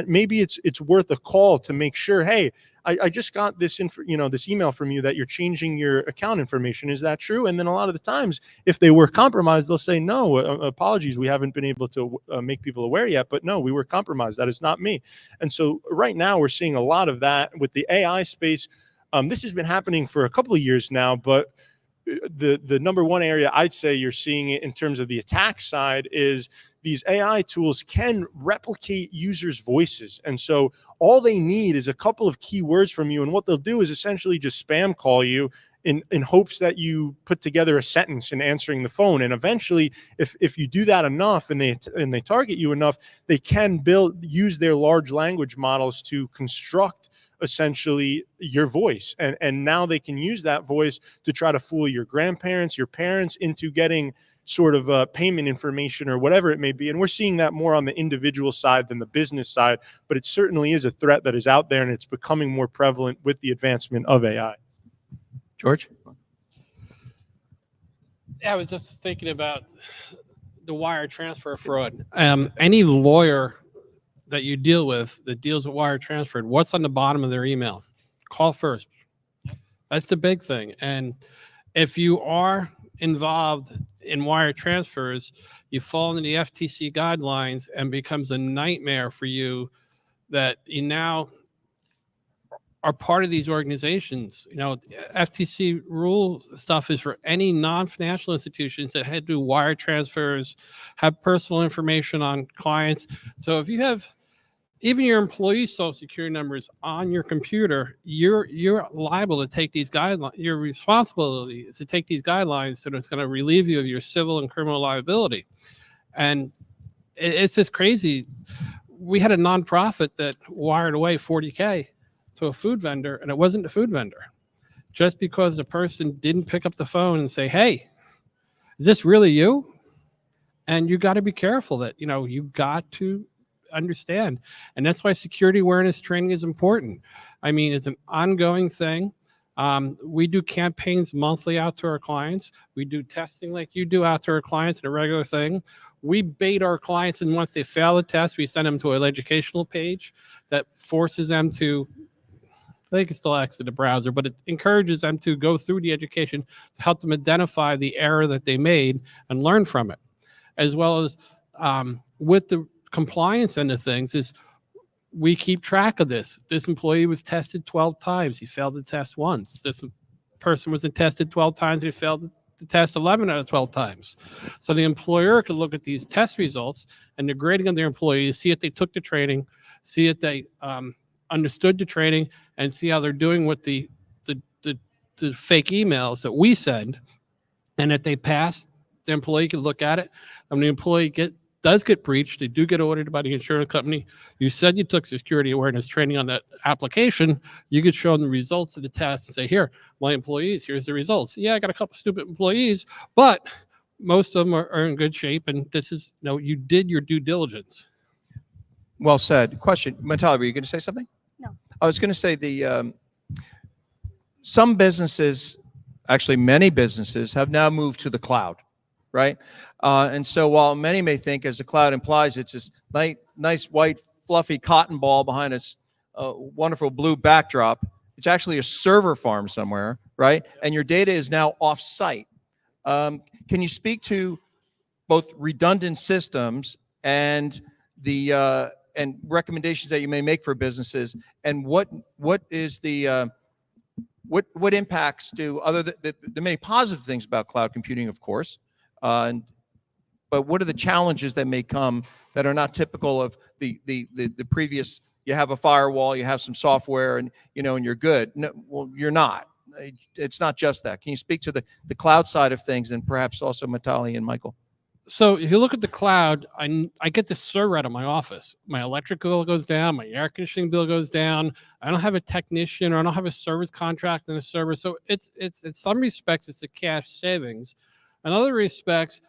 Maybe it's worth a call to make sure, hey, I just got this this email from you that you're changing your account information. Is that true? And then a lot of the times, if they were compromised, they'll say, no, apologies, we haven't been able to make people aware yet, but no, we were compromised. That is not me. And so right now we're seeing a lot of that with the AI space. This has been happening for a couple of years now, but the number one area I'd say you're seeing it in terms of the attack side is these AI tools can replicate users' voices. And so all they need is a couple of keywords from you. And what they'll do is essentially just spam call you in hopes that you put together a sentence in answering the phone. And eventually, if you do that enough and they target you enough, they can use their large language models to construct essentially your voice. And now they can use that voice to try to fool your grandparents, your parents into getting sort of payment information or whatever it may be. And we're seeing that more on the individual side than the business side, but it certainly is a threat that is out there, and it's becoming more prevalent with the advancement of AI. George? Yeah, I was just thinking about the wire transfer fraud. Any lawyer that you deal with that deals with wire transfer, what's on the bottom of their email? Call first. That's the big thing. And if you are involved in wire transfers, you fall into the FTC guidelines and becomes a nightmare for you that you now are part of these organizations. You know, FTC rule stuff is for any non-financial institutions that had to do wire transfers, have personal information on clients. So if you have even your employee's social security numbers on your computer, you're liable to take these guidelines. Your responsibility is to take these guidelines, so it's going to relieve you of your civil and criminal liability. And it's just crazy. We had a nonprofit that wired away $40K to a food vendor, and it wasn't the food vendor. Just because the person didn't pick up the phone and say, "Hey, is this really you?" And you got to be careful that, you got to understand. And that's why security awareness training is important. I mean, it's an ongoing thing. We do campaigns monthly out to our clients. We do testing like you do out to our clients, a regular thing. We bait our clients, and once they fail the test, we send them to an educational page that forces them to, they can still exit the browser, but it encourages them to go through the education to help them identify the error that they made and learn from it. As well as with the compliance end of things, is we keep track of this. This employee was tested 12 times. He failed the test once. This person was tested 12 times. He failed the test 11 out of 12 times. So the employer can look at these test results and the grading of their employees, see if they took the training, see if they understood the training, and see how they're doing with the fake emails that we send. And if they pass, the employee can look at it. And the employee does get breached, they do get audited by the insurance company. You said you took security awareness training on that application. You could show them the results of the test and say, "Here, my employees, here's the results. Yeah, I got a couple stupid employees, but most of them are in good shape. And this is, you did your due diligence." Well said. Question, Mitali, were you going to say something? No. I was going to say some businesses, actually many businesses, have now moved to the cloud, right? And so while many may think, as the cloud implies, it's this nice white fluffy cotton ball behind its wonderful blue backdrop, it's actually a server farm somewhere, right? And your data is now off-site. Can you speak to both redundant systems and the and recommendations that you may make for businesses, and what is the what impacts do, other than the many positive things about cloud computing, of course, but what are the challenges that may come that are not typical of the previous? You have a firewall, you have some software, and and you're good. No, well, you're not. It's not just that. Can you speak to the cloud side of things, and perhaps also Mitali and Michael? So if you look at the cloud, I get this server out of my office. My electric bill goes down, my air conditioning bill goes down. I don't have a technician, or I don't have a service contract in the server. So it's in some respects, it's a cash savings. In other respects,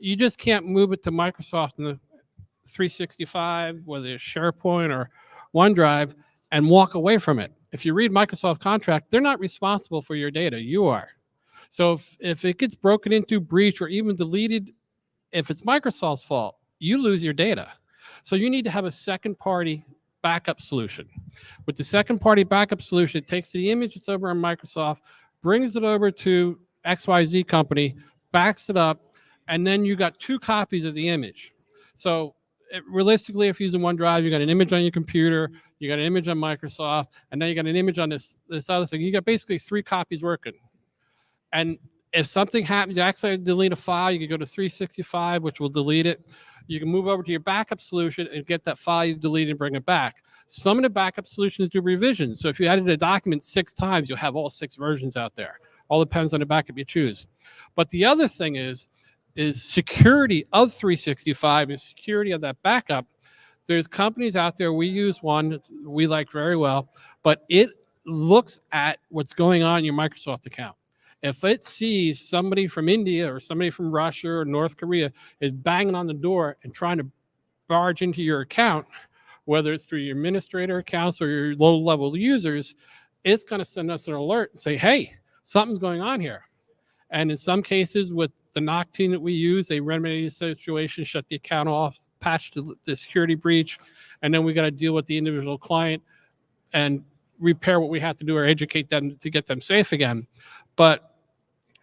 you just can't move it to Microsoft in the 365, whether it's SharePoint or OneDrive, and walk away from it. If you read Microsoft contract, they're not responsible for your data. You are. So if it gets broken into, breached, or even deleted, if it's Microsoft's fault, you lose your data. So you need to have a second-party backup solution. With the second-party backup solution, it takes the image that's over on Microsoft, brings it over to XYZ company, backs it up, and then you got 2 copies of the image. So realistically, if you're using OneDrive, you got an image on your computer, you got an image on Microsoft, and then you got an image on this other thing. You got basically 3 copies working. And if something happens, you accidentally delete a file, you can go to 365, which will delete it. You can move over to your backup solution and get that file you deleted and bring it back. Some of the backup solutions do revisions. So if you added a document 6 times, you'll have all 6 versions out there. All depends on the backup you choose. But the other thing is security of 365 and security of that backup. There's companies out there, we use one we like very well, but it looks at what's going on in your Microsoft account. If it sees somebody from India or somebody from Russia or North Korea is banging on the door and trying to barge into your account, whether it's through your administrator accounts or your low-level users, it's going to send us an alert and say, hey, something's going on here. And in some cases, with the NOC team that we use, they remedy the situation, shut the account off, patch the security breach, and then we got to deal with the individual client and repair what we have to do or educate them to get them safe again. But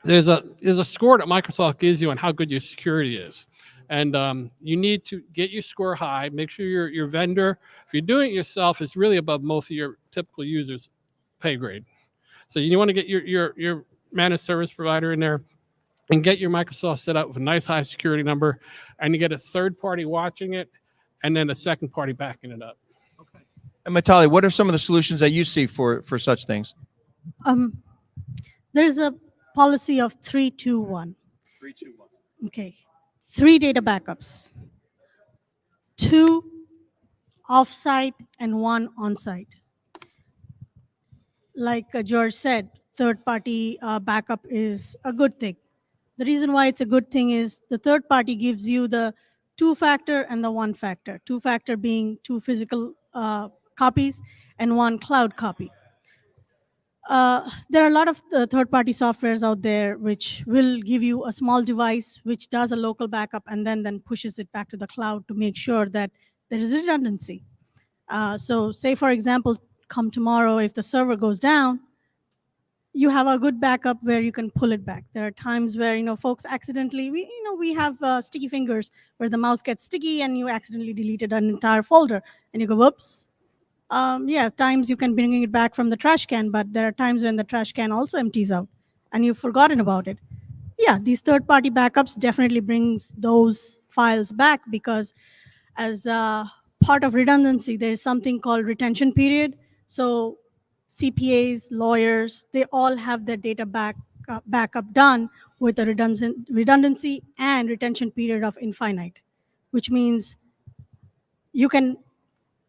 there's a score that Microsoft gives you on how good your security is. And you need to get your score high. Make sure your vendor, if you're doing it yourself, is really above most of your typical users' pay grade. So you want to get your managed service provider in there and get your Microsoft set up with a nice high security number, and you get a third party watching it and then a second party backing it up. And Mitali, what are some of the solutions that you see for such things? There's a policy of 3-2-1. 3-2-1. Okay. 3 data backups, 2 offsite and 1 onsite. Like George said, third-party backup is a good thing. The reason why it's a good thing is the third party gives you the 2-factor and the 1-factor. 2-factor being 2 physical copies and 1 cloud copy. There are a lot of third-party softwares out there which will give you a small device which does a local backup and then pushes it back to the cloud to make sure that there is redundancy. So say, for example, come tomorrow, if the server goes down, you have a good backup where you can pull it back. There are times where, folks accidentally, we have sticky fingers where the mouse gets sticky and you accidentally deleted an entire folder and you go, whoops. Yeah, times you can bring it back from the trash can, but there are times when the trash can also empties out and you've forgotten about it. Yeah, these third-party backups definitely brings those files back, because as part of redundancy, there is something called retention period. So CPAs, lawyers, they all have their data backup done with a redundancy and retention period of infinite, which means you can,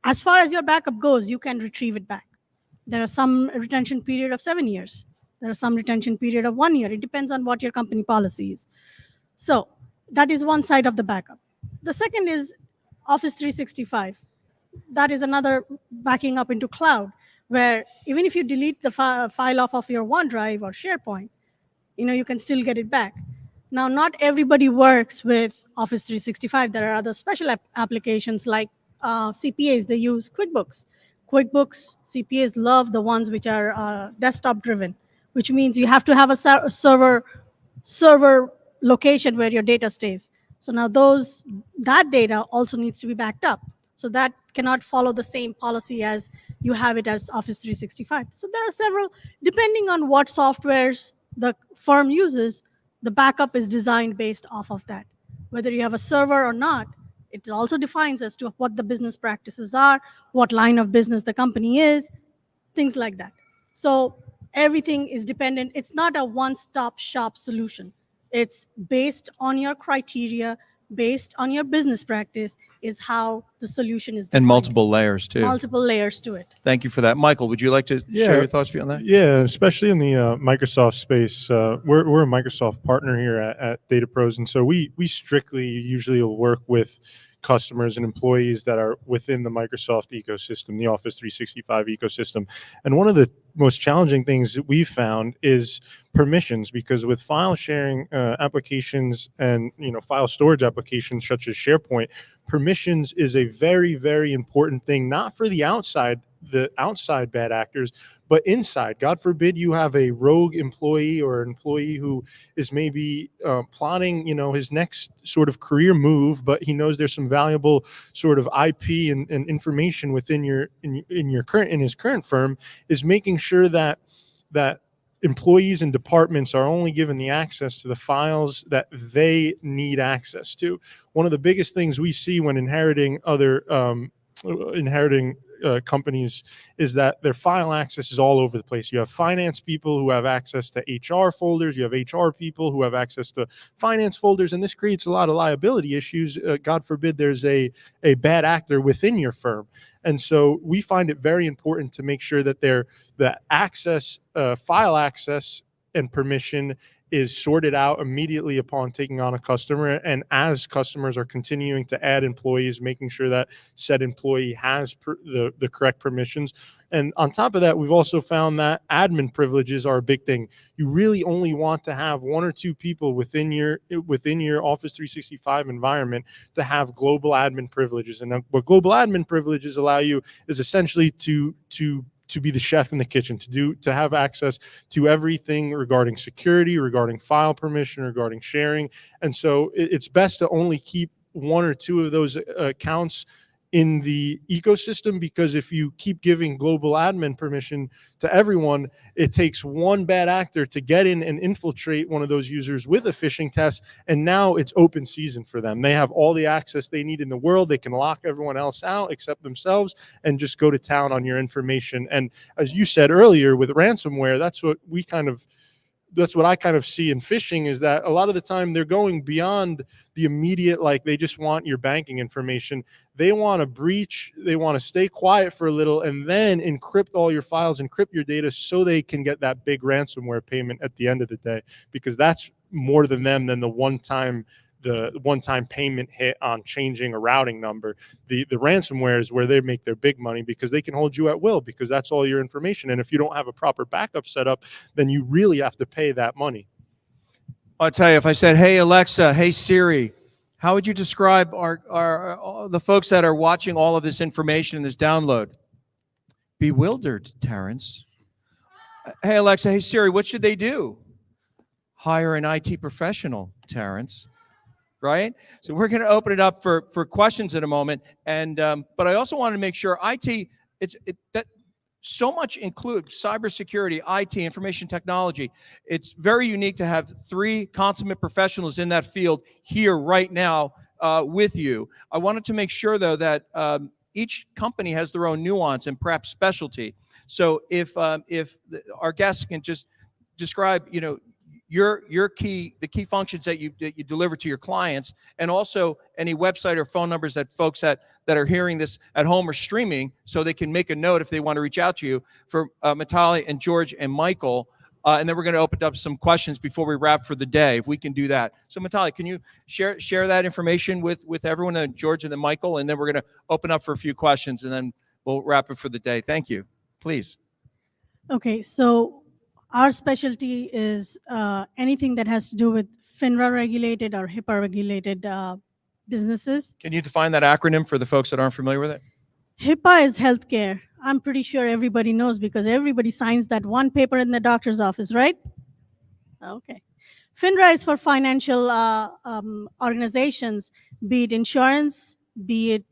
as far as your backup goes, you can retrieve it back. There are some retention period of 7 years. There are some retention period of 1 year. It depends on what your company policy is. So that is one side of the backup. The second is Office 365. That is another backing up into cloud, where even if you delete the file off of your OneDrive or SharePoint, you can still get it back. Now, not everybody works with Office 365. There are other special applications like CPAs. They use QuickBooks. CPAs love the ones which are desktop driven, which means you have to have a server location where your data stays. So now that data also needs to be backed up. So that cannot follow the same policy as you have it as Office 365. So there are several, depending on what softwares the firm uses, the backup is designed based off of that. Whether you have a server or not, it also defines as to what the business practices are, what line of business the company is, things like that. So everything is dependent. It's not a one-stop shop solution. It's based on your criteria, based on your business practice, is how the solution is defined. And multiple layers too. Multiple layers to it. Thank you for that. Michael, would you like to share your thoughts on that? Yeah, especially in the Microsoft space. We're a Microsoft partner here at Data Pros, and so we strictly usually will work with customers and employees that are within the Microsoft ecosystem, the Office 365 ecosystem. And one of the most challenging things that we've found is permissions, because with file sharing applications and file storage applications such as SharePoint, permissions is a very, very important thing, not for the outside bad actors, but inside. God forbid you have a rogue employee or an employee who is maybe plotting, his next sort of career move, but he knows there's some valuable sort of IP and information within his current firm, is making sure that employees and departments are only given the access to the files that they need access to. One of the biggest things we see when inheriting companies is that their file access is all over the place. You have finance people who have access to HR folders. You have HR people who have access to finance folders, and this creates a lot of liability issues. God forbid there's a bad actor within your firm. And so we find it very important to make sure that the access, file access and permission is sorted out immediately upon taking on a customer. And as customers are continuing to add employees, making sure that said employee has the correct permissions. And on top of that, we've also found that admin privileges are a big thing. You really only want to have 1 or 2 people within your Office 365 environment to have global admin privileges. And what global admin privileges allow you is essentially to be the chef in the kitchen, to have access to everything regarding security, regarding file permission, regarding sharing. And so it's best to only keep 1 or 2 of those accounts in the ecosystem, because if you keep giving global admin permission to everyone, it takes one bad actor to get in and infiltrate one of those users with a phishing test, and now it's open season for them. They have all the access they need in the world. They can lock everyone else out except themselves and just go to town on your information. And as you said earlier with ransomware, that's what I kind of see in phishing, is that a lot of the time they're going beyond the immediate, like they just want your banking information. They want to breach, they want to stay quiet for a little and then encrypt all your files, encrypt your data so they can get that big ransomware payment at the end of the day, because that's more than them than the one-time payment hit on changing a routing number. The ransomware is where they make their big money, because they can hold you at will, because that's all your information. And if you don't have a proper backup set up, then you really have to pay that money. I'll tell you, if I said, hey, Alexa, hey, Siri, how would you describe the folks that are watching all of this information in this download? Bewildered, Terrence. Hey, Alexa, hey, Siri, what should they do? Hire an IT professional, Terrence. Right? So we're going to open it up for questions in a moment. And but I also want to make sure IT, that so much includes cybersecurity, IT, information technology. It's very unique to have 3 consummate professionals in that field here right now with you. I wanted to make sure, though, that each company has their own nuance and perhaps specialty. So if our guests can just describe, the key functions that you deliver to your clients, and also any website or phone numbers that folks that are hearing this at home or streaming, so they can make a note if they want to reach out to you, for Mitali and George and Michael. And then we're going to open up some questions before we wrap for the day, if we can do that. So Mitali, can you share that information with everyone, George and then Michael, and then we're going to open up for a few questions, and then we'll wrap it for the day. Thank you. Please. Okay, so our specialty is anything that has to do with FINRA regulated or HIPAA regulated businesses. Can you define that acronym for the folks that aren't familiar with it? HIPAA is healthcare. I'm pretty sure everybody knows, because everybody signs that one paper in the doctor's office, right? Okay. FINRA is for financial organizations, be it insurance, be it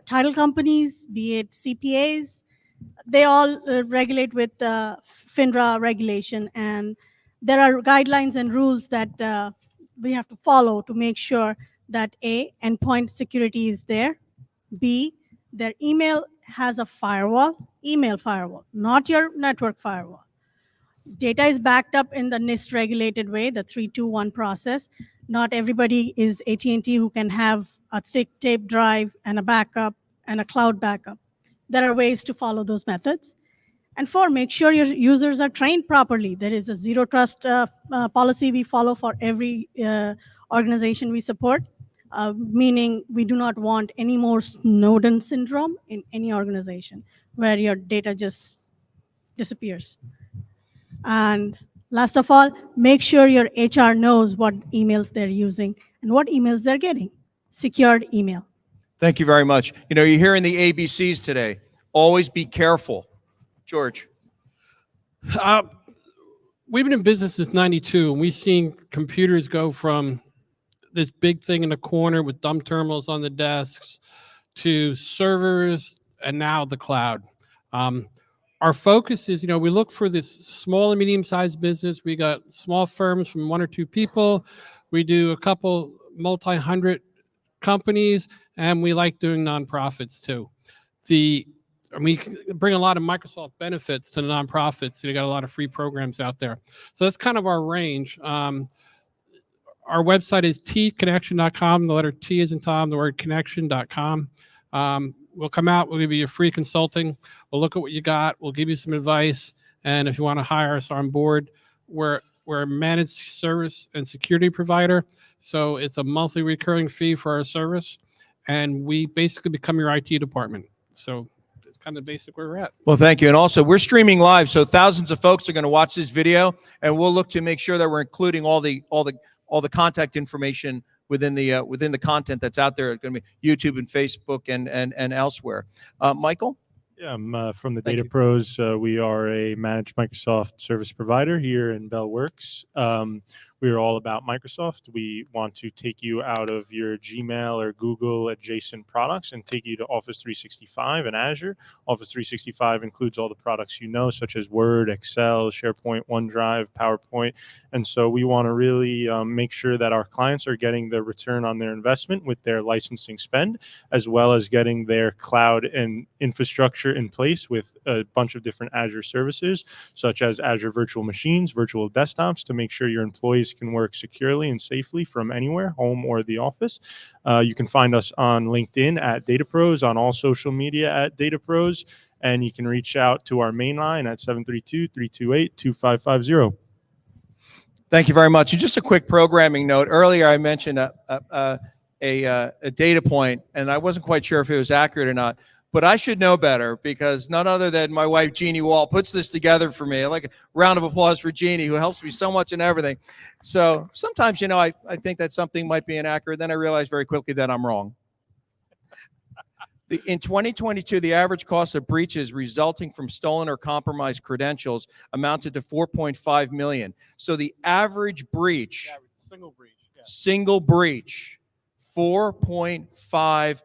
title companies, be it CPAs. They all regulate with FINRA regulation, and there are guidelines and rules that we have to follow to make sure that A, endpoint security is there, B, their email has a firewall, email firewall, not your network firewall. Data is backed up in the NIST regulated way, the 3-2-1 process. Not everybody is AT&T who can have a thick tape drive and a backup and a cloud backup. There are ways to follow those methods. And 4, make sure your users are trained properly. There is a zero trust policy we follow for every organization we support, meaning we do not want any more Snowden syndrome in any organization where your data just disappears. And last of all, make sure your HR knows what emails they're using and what emails they're getting. Secured email. Thank you very much. You're hearing the ABCs today. Always be careful. George. We've been in business since '92, and we've seen computers go from this big thing in the corner with dumb terminals on the desks to servers, and now the cloud. Our focus is, we look for this small and medium-sized business. We got small firms from 1 or 2 people. We do a couple multi-hundred companies, and we like doing nonprofits too. The and we can bring a lot of Microsoft benefits to the nonprofits. So you got a lot of free programs out there. So that's kind of our range. Our website is tconnection.com. The letter T is in Tom, the word connection.com. We'll come out. We'll give you a free consulting. We'll look at what you got. We'll give you some advice. And if you want to hire us on board, we're a managed service and security provider. So it's a monthly recurring fee for our service. And we basically become your IT department. So it's kind of basic where we're at. Well, thank you. And also, we're streaming live, so thousands of folks are going to watch this video, and we'll look to make sure that we're including all the contact information within the content that's out there. It's going to be YouTube and Facebook and elsewhere. Michael? Yeah, I'm from the Data Pros. We are a managed Microsoft service provider here in BellWorks. We are all about Microsoft. We want to take you out of your Gmail or Google adjacent products and take you to Office 365 and Azure. Office 365 includes all the products you know, such as Word, Excel, SharePoint, OneDrive, PowerPoint. And so we want to really make sure that our clients are getting the return on their investment with their licensing spend, as well as getting their cloud and infrastructure in place with a bunch of different Azure services, such as Azure Virtual Machines, virtual desktops, to make sure your employees can work securely and safely from anywhere, home or the office. You can find us on LinkedIn at Data Pros, on all social media at Data Pros, and you can reach out to our main line at 732-328-2550. Thank you very much. And just a quick programming note. Earlier, I mentioned a data point, and I wasn't quite sure if it was accurate or not. But I should know better, because none other than my wife, Jeannie Wall, puts this together for me. I'd like a round of applause for Jeannie, who helps me so much in everything. So sometimes, I think that something might be inaccurate. Then I realize very quickly that I'm wrong. In 2022, the average cost of breaches resulting from stolen or compromised credentials amounted to $4.5 million. So the average breach, single breach, $4.5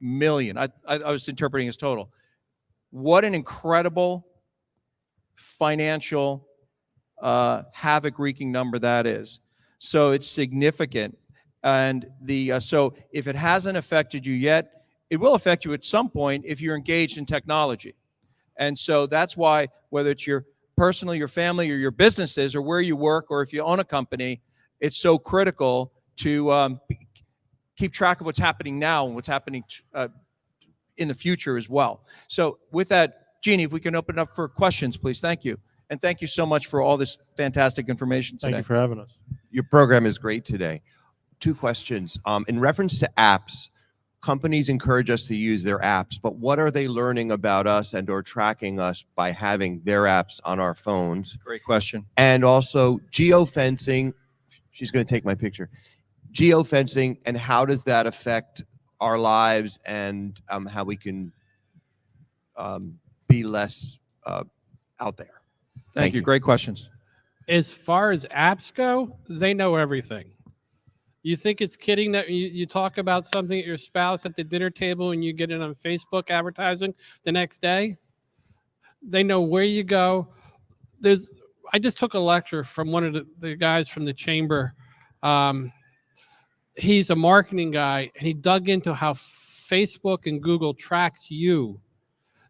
million. I was interpreting as total. What an incredible financial havoc-wreaking number that is. So it's significant. And so if it hasn't affected you yet, it will affect you at some point if you're engaged in technology. And so that's why, whether it's your personal, your family, or your businesses, or where you work, or if you own a company, it's so critical to keep track of what's happening now and what's happening in the future as well. So with that, Jeannie, if we can open it up for questions, please. Thank you. And thank you so much for all this fantastic information today. Thank you for having us. Your program is great today. 2 questions. In reference to apps, companies encourage us to use their apps, but what are they learning about us and or tracking us by having their apps on our phones? Great question. And also geofencing. She's going to take my picture. Geofencing, and how does that affect our lives, and how we can be less out there? Thank you. Great questions. As far as apps go, they know everything. You think it's kidding that you talk about something at your spouse at the dinner table and you get it on Facebook advertising the next day? They know where you go. I just took a lecture from one of the guys from the chamber. He's a marketing guy, and he dug into how Facebook and Google tracks you.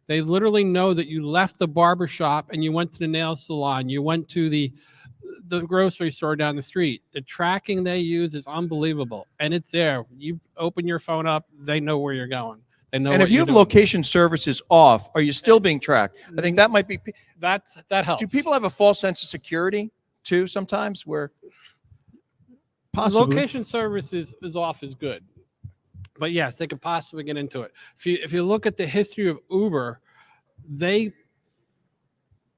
They literally know that you left the barber shop and you went to the nail salon. You went to the grocery store down the street. The tracking they use is unbelievable, and it's there. You open your phone up, they know where you're going. They know. And if you have location services off, are you still being tracked? I think that might be. That helps. Do people have a false sense of security too sometimes, where? Possibly. Location service is off is good, but yes, they could possibly get into it. If you look at the history of Uber, they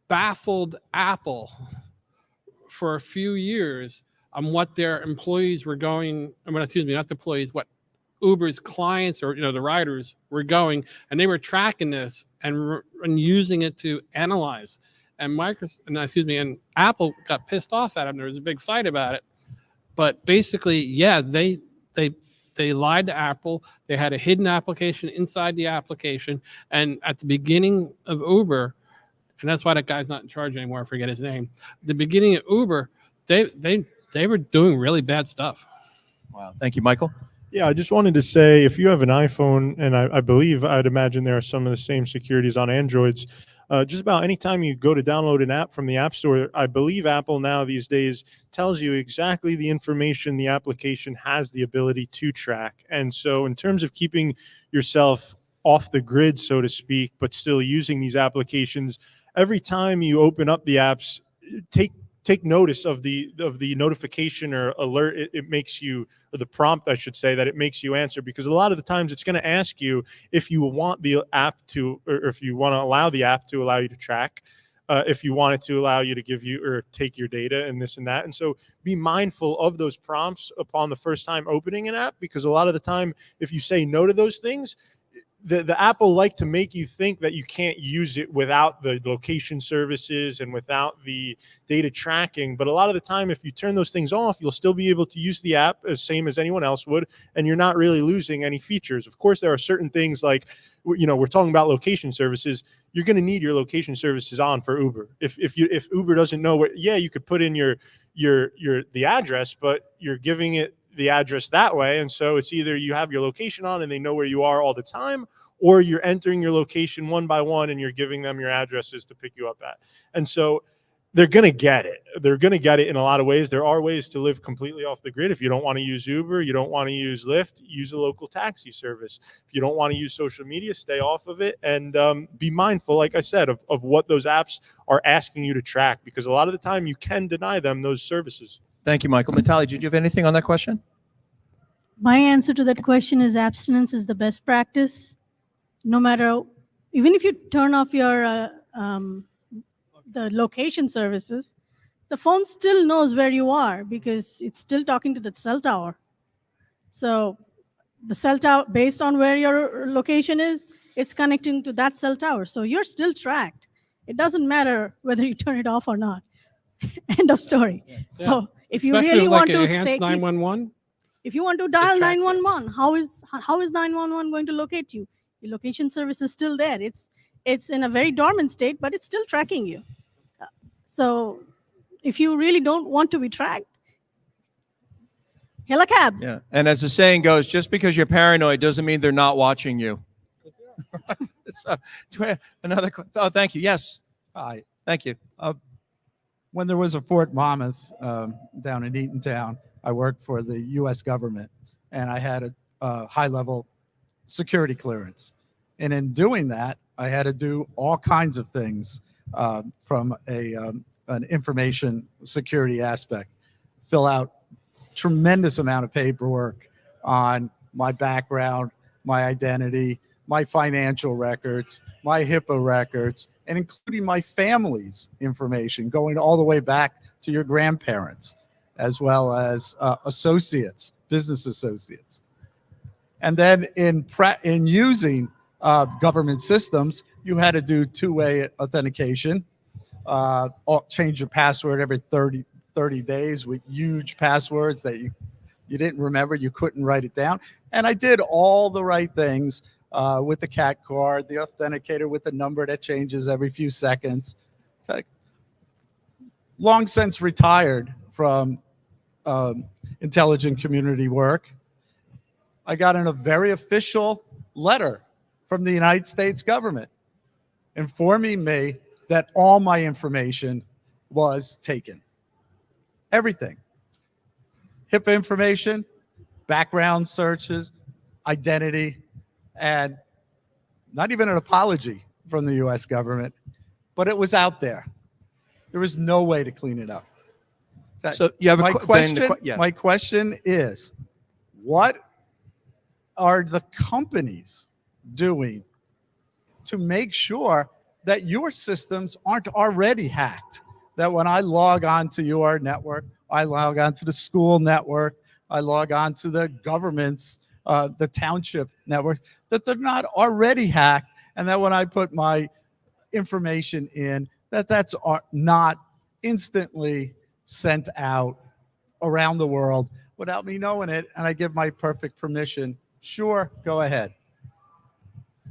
baffled Apple for a few years on what their employees were going. Excuse me, not the employees, what Uber's clients or the riders were going, and they were tracking this and using it to analyze. And and Apple got pissed off at them. There was a big fight about it. But basically, yeah, they lied to Apple. They had a hidden application inside the application. And at the beginning of Uber, and that's why that guy's not in charge anymore, I forget his name. The beginning of Uber, they were doing really bad stuff. Wow. Thank you, Michael. Yeah, I just wanted to say, if you have an iPhone, and I believe, I'd imagine there are some of the same securities on Androids, just about anytime you go to download an app from the App Store, I believe Apple now these days tells you exactly the information the application has the ability to track. And so in terms of keeping yourself off the grid, so to speak, but still using these applications, every time you open up the apps, take notice of the notification or alert it makes you, or the prompt I should say, that it makes you answer, because a lot of the times it's going to ask you if you want the app to, or if you want to allow the app to allow you to track, if you want it to allow you to give you or take your data and this and that. And so be mindful of those prompts upon the first time opening an app, because a lot of the time if you say no to those things, the Apple like to make you think that you can't use it without the location services and without the data tracking. But a lot of the time, if you turn those things off, you'll still be able to use the app as same as anyone else would, and you're not really losing any features. Of course, there are certain things like, we're talking about location services. You're going to need your location services on for Uber. If Uber doesn't know where, yeah, you could put in the address, but you're giving it the address that way. And so it's either you have your location on and they know where you are all the time, or you're entering your location one by one and you're giving them your addresses to pick you up at. And so they're going to get it. They're going to get it in a lot of ways. There are ways to live completely off the grid. If you don't want to use Uber, you don't want to use Lyft, use a local taxi service. If you don't want to use social media, stay off of it, and be mindful, like I said, of what those apps are asking you to track, because a lot of the time you can deny them those services. Thank you, Michael. Mitali, did you have anything on that question? My answer to that question is abstinence is the best practice. No matter, even if you turn off your the location services, the phone still knows where you are because it's still talking to the cell tower. So the cell tower, based on where your location is, it's connecting to that cell tower. So you're still tracked. It doesn't matter whether you turn it off or not. End of story. Yeah. So if you Especially really like want to enhanced say, 911. if you want to dial 911, how is 911 going to locate you? Your location service is still there. It's in a very dormant state, but it's still tracking you. So if you really don't want to be tracked, hail a cab. Yeah. And as the saying goes, just because you're paranoid doesn't mean they're not watching you. So, oh, thank you. Yes. Hi. Thank you. When there was a Fort Monmouth down in Eatontown, I worked for the U.S. government, and I had a high-level security clearance. And in doing that, I had to do all kinds of things from an information security aspect, fill out tremendous amount of paperwork on my background, my identity, my financial records, my HIPAA records, and including my family's information, going all the way back to your grandparents, as well as associates, business associates. And then in using government systems, you had to do two-way authentication, change your password every 30 days with huge passwords that you didn't remember, you couldn't write it down. And I did all the right things with the CAT card, the authenticator with the number that changes every few seconds. In fact, long since retired from intelligence community work, I got in a very official letter from the United States government informing me that all my information was taken. Everything. HIPAA information, background searches, identity, and not even an apology from the US government, but it was out there. There was no way to clean it up. So you have my question is, what are the companies doing to make sure that your systems aren't already hacked? That when I log on to your network, I log on to the school network, I log on to the government's, the township network, that they're not already hacked, and that when I put my information in, that's not instantly sent out around the world without me knowing it, and I give my perfect permission. Sure, go ahead.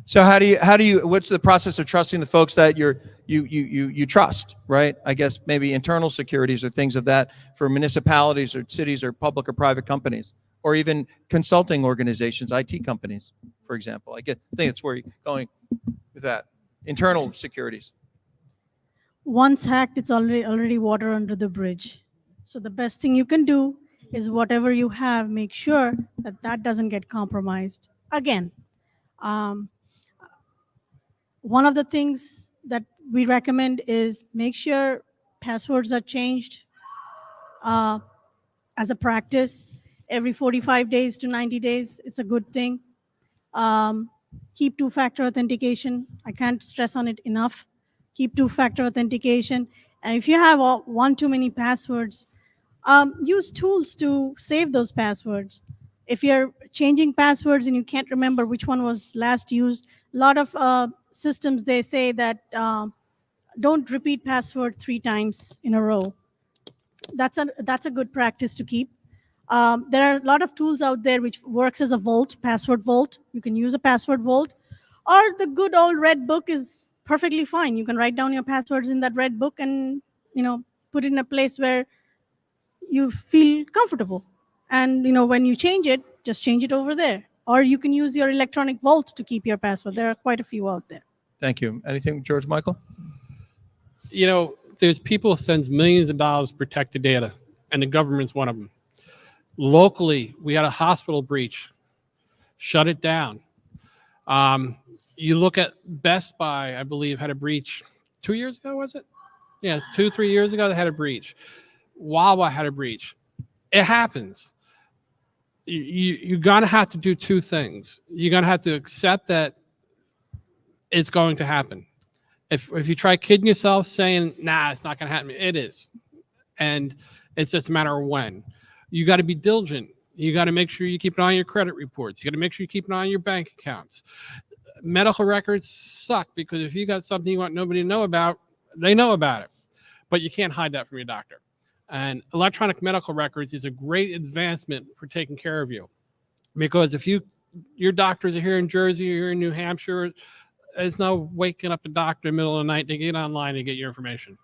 So how do you what's the process of trusting the folks that you trust, right? I guess maybe internal securities or things of that for municipalities or cities or public or private companies. or even consulting organizations, IT companies, for example. I think it's where you're going with that. Internal securities. Once hacked, it's already water under the bridge. So the best thing you can do is whatever you have, make sure that that doesn't get compromised. Again, one of the things that we recommend is make sure passwords are changed as a practice every 45 days to 90 days. It's a good thing. Keep two-factor authentication. I can't stress on it enough. Keep two-factor authentication. And if you have one too many passwords, use tools to save those passwords. If you're changing passwords and you can't remember which one was last used, a lot of systems, they say that don't repeat password 3 times in a row. That's a good practice to keep. There are a lot of tools out there which works as a vault, password vault. You can use a password vault, or the good old red book is perfectly fine. You can write down your passwords in that red book and put it in a place where you feel comfortable. And when you change it, just change it over there. Or you can use your electronic vault to keep your password. There are quite a few out there. Thank you. Anything, George Michael? There's people who sends millions of dollars to protect the data, and the government's one of them. Locally, we had a hospital breach. Shut it down. You look at Best Buy, I believe, had a breach 2 years ago, was it? Yes, 2-3 years ago, they had a breach. Wawa had a breach. It happens. You're going to have to do 2 things. You're going to have to accept that it's going to happen. If you try kidding yourself saying, nah, it's not going to happen, it is. And it's just a matter of when. You got to be diligent. You got to make sure you keep an eye on your credit reports. You got to make sure you keep an eye on your bank accounts. Medical records suck because if you got something you want nobody to know about, they know about it. But you can't hide that from your doctor. And electronic medical records is a great advancement for taking care of you. Because if your doctors are here in Jersey or here in New Hampshire, there's no waking up the doctor in the middle of the night to get online and get your information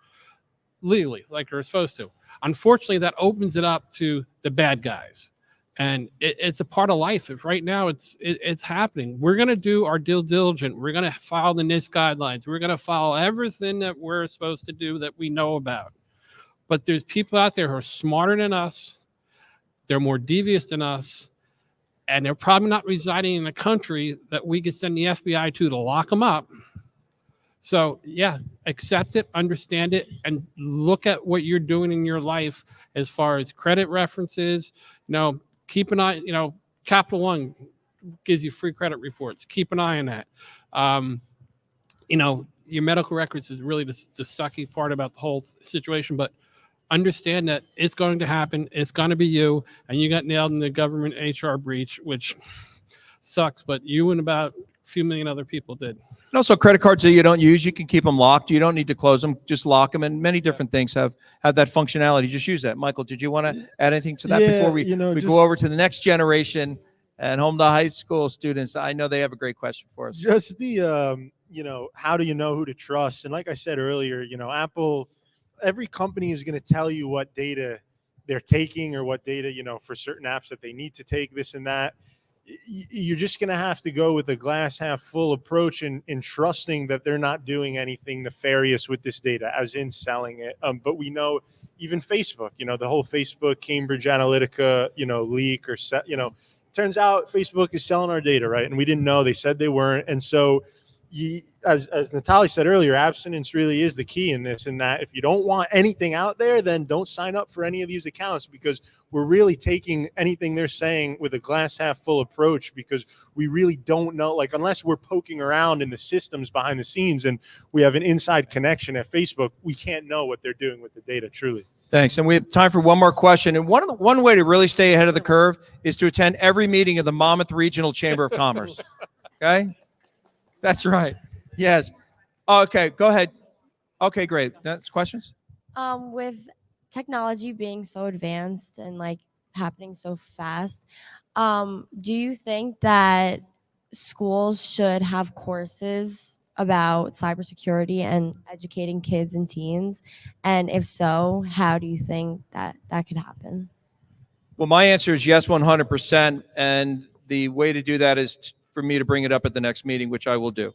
legally like they're supposed to. Unfortunately, that opens it up to the bad guys. And it's a part of life. If right now it's happening, we're going to do our due diligence. We're going to follow the NIST guidelines. We're going to follow everything that we're supposed to do that we know about. But there's people out there who are smarter than us. They're more devious than us. And they're probably not residing in a country that we could send the FBI to lock them up. So, yeah, accept it, understand it, and look at what you're doing in your life as far as credit references. Keep an eye, Capital One gives you free credit reports. Keep an eye on that. Your medical records is really the sucky part about the whole situation, but understand that it's going to happen. It's going to be you, and you got nailed in the government HR breach, which sucks, but you and about a few million other people did. And also credit cards that you don't use, you can keep them locked. You don't need to close them, just lock them. And many different things have that functionality. Just use that. Michael, did you want to add anything to that before we go over to the next generation and Homedale High School students? I know they have a great question for us. Just the, how do you know who to trust? And like I said earlier, Apple, every company is going to tell you what data they're taking or what data, for certain apps that they need to take, this and that. You're just going to have to go with a glass half full approach in trusting that they're not doing anything nefarious with this data, as in selling it. But we know even Facebook, the whole Facebook Cambridge Analytica, leak or turns out Facebook is selling our data, right? And we didn't know. They said they weren't. And so as Mitali said earlier, abstinence really is the key in this, and that if you don't want anything out there, then don't sign up for any of these accounts, because we're really taking anything they're saying with a glass half full approach, because we really don't know, unless we're poking around in the systems behind the scenes and we have an inside connection at Facebook, we can't know what they're doing with the data, truly. Thanks. And we have time for one more question. And one way to really stay ahead of the curve is to attend every meeting of the Monmouth Regional Chamber of Commerce. Okay? That's right. Yes. Okay, go ahead. Okay, great. That's questions? With technology being so advanced and happening so fast, do you think that schools should have courses about cybersecurity and educating kids and teens? And if so, how do you think that could happen? Well, my answer is yes, 100%. And the way to do that is for me to bring it up at the next meeting, which I will do.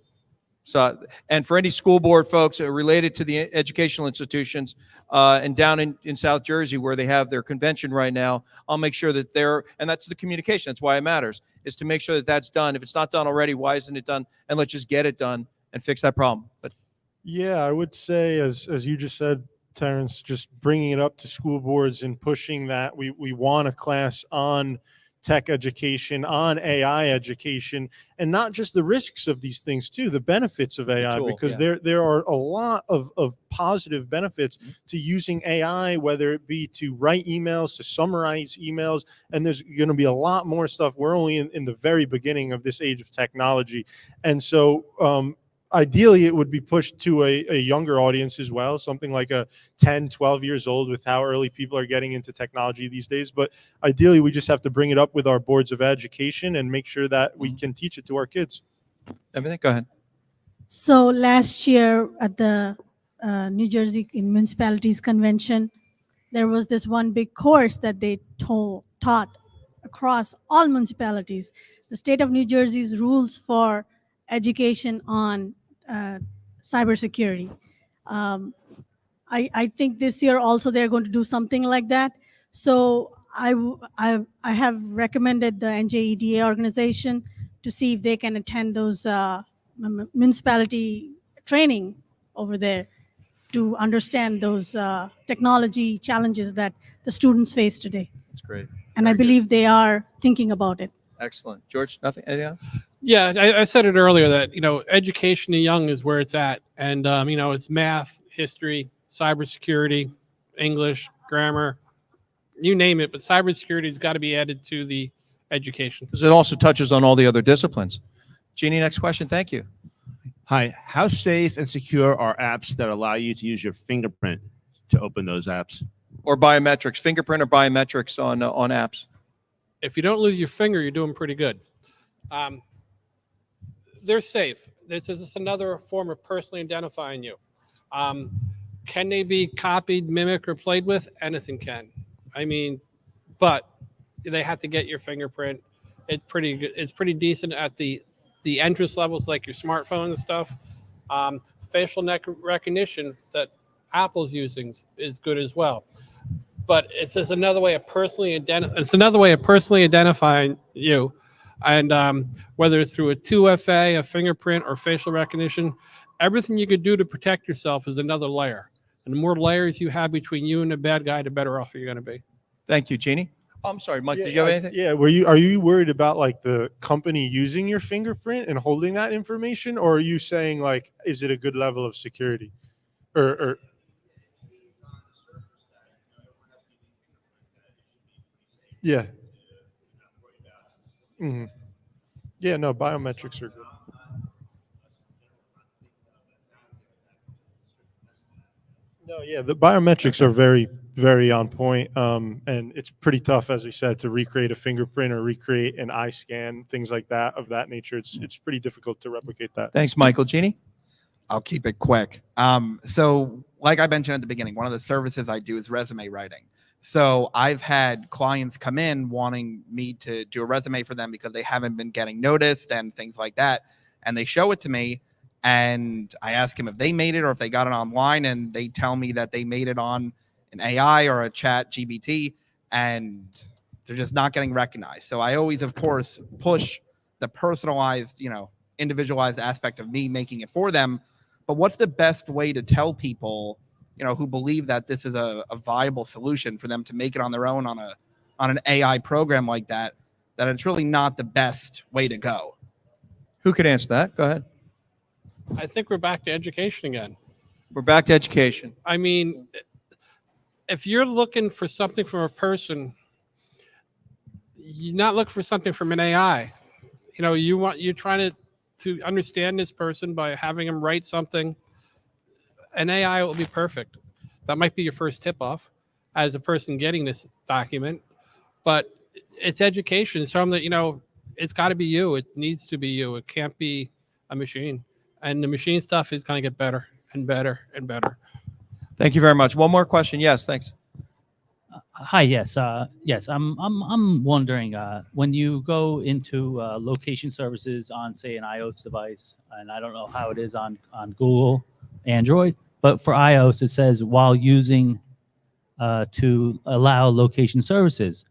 So, and for any school board folks related to the educational institutions and down in South Jersey where they have their convention right now, I'll make sure that and that's the communication. That's why it matters, is to make sure that that's done. If it's not done already, why isn't it done? And let's just get it done and fix that problem. But Yeah, I would say, as you just said, Terrence, just bringing it up to school boards and pushing that we want a class on tech education, on AI education, and not just the risks of these things too, the benefits of AI, because there are a lot of positive benefits to using AI, whether it be to write emails, to summarize emails, and there's going to be a lot more stuff. We're only in the very beginning of this age of technology. And so ideally, it would be pushed to a younger audience as well, something like a 10, 12 years old, with how early people are getting into technology these days. But ideally, we just have to bring it up with our boards of education and make sure that we can teach it to our kids. Everything, go ahead. So last year at the New Jersey Municipalities Convention, there was this one big course that they taught across all municipalities. The state of New Jersey's rules for education on cybersecurity. I think this year also they're going to do something like that. So I have recommended the NJEDA organization to see if they can attend those municipality training over there to understand those technology challenges that the students face today. That's great. And I believe they are thinking about it. Excellent. George, nothing? Anything else? Yeah, I said it earlier that, education to young is where it's at. And, it's math, history, cybersecurity, English, grammar, you name it. But cybersecurity has got to be added to the education. Because it also touches on all the other disciplines. Jeannie, next question. Thank you. Hi, how safe and secure are apps that allow you to use your fingerprint to open those apps? Or biometrics, fingerprint or biometrics on apps? If you don't lose your finger, you're doing pretty good. They're safe. This is another form of personally identifying you. Can they be copied, mimicked, or played with? Anything can. But they have to get your fingerprint. It's pretty good. It's pretty decent at the entrance levels, like your smartphone and stuff. Facial recognition that Apple's using is good as well. But it's just another way of personally identifying you. And whether it's through a 2FA, a fingerprint, or facial recognition, everything you could do to protect yourself is another layer. And the more layers you have between you and the bad guy, the better off you're going to be. Thank you, Jeannie. Oh, I'm sorry, Mike, did you have anything? Yeah, are you worried about like the company using your fingerprint and holding that information? Or are you saying like, is it a good level of security? Or yeah. Mm-hmm. Yeah, no, biometrics are good. No, yeah, the biometrics are very, very on point. And it's pretty tough, as we said, to recreate a fingerprint or recreate an eye scan, things like that, of that nature. It's pretty difficult to replicate that. Thanks, Michael. Jeannie? I'll keep it quick. So like I mentioned at the beginning, one of the services I do is resume writing. So I've had clients come in wanting me to do a resume for them because they haven't been getting noticed and things like that. And they show it to me and I ask them if they made it or if they got it online, and they tell me that they made it on an AI or a chat GBT, and they're just not getting recognized. So I always, of course, push the personalized, individualized aspect of me making it for them. But what's the best way to tell people, who believe that this is a viable solution for them to make it on their own on an AI program like that it's really not the best way to go? Who could answer that? Go ahead. I think we're back to education again. We're back to education. If you're looking for something from a person, you're not looking for something from an AI. You're trying to understand this person by having them write something. An AI will be perfect. That might be your first tip off as a person getting this document, but it's education. Show them that, it's got to be you. It needs to be you. It can't be a machine. And the machine stuff is going to get better and better and better. Thank you very much. One more question. Yes, thanks. Hi, yes, yes. I'm wondering when you go into location services on, say, an iOS device, and I don't know how it is on Google, Android, but for iOS it says while using to allow location services,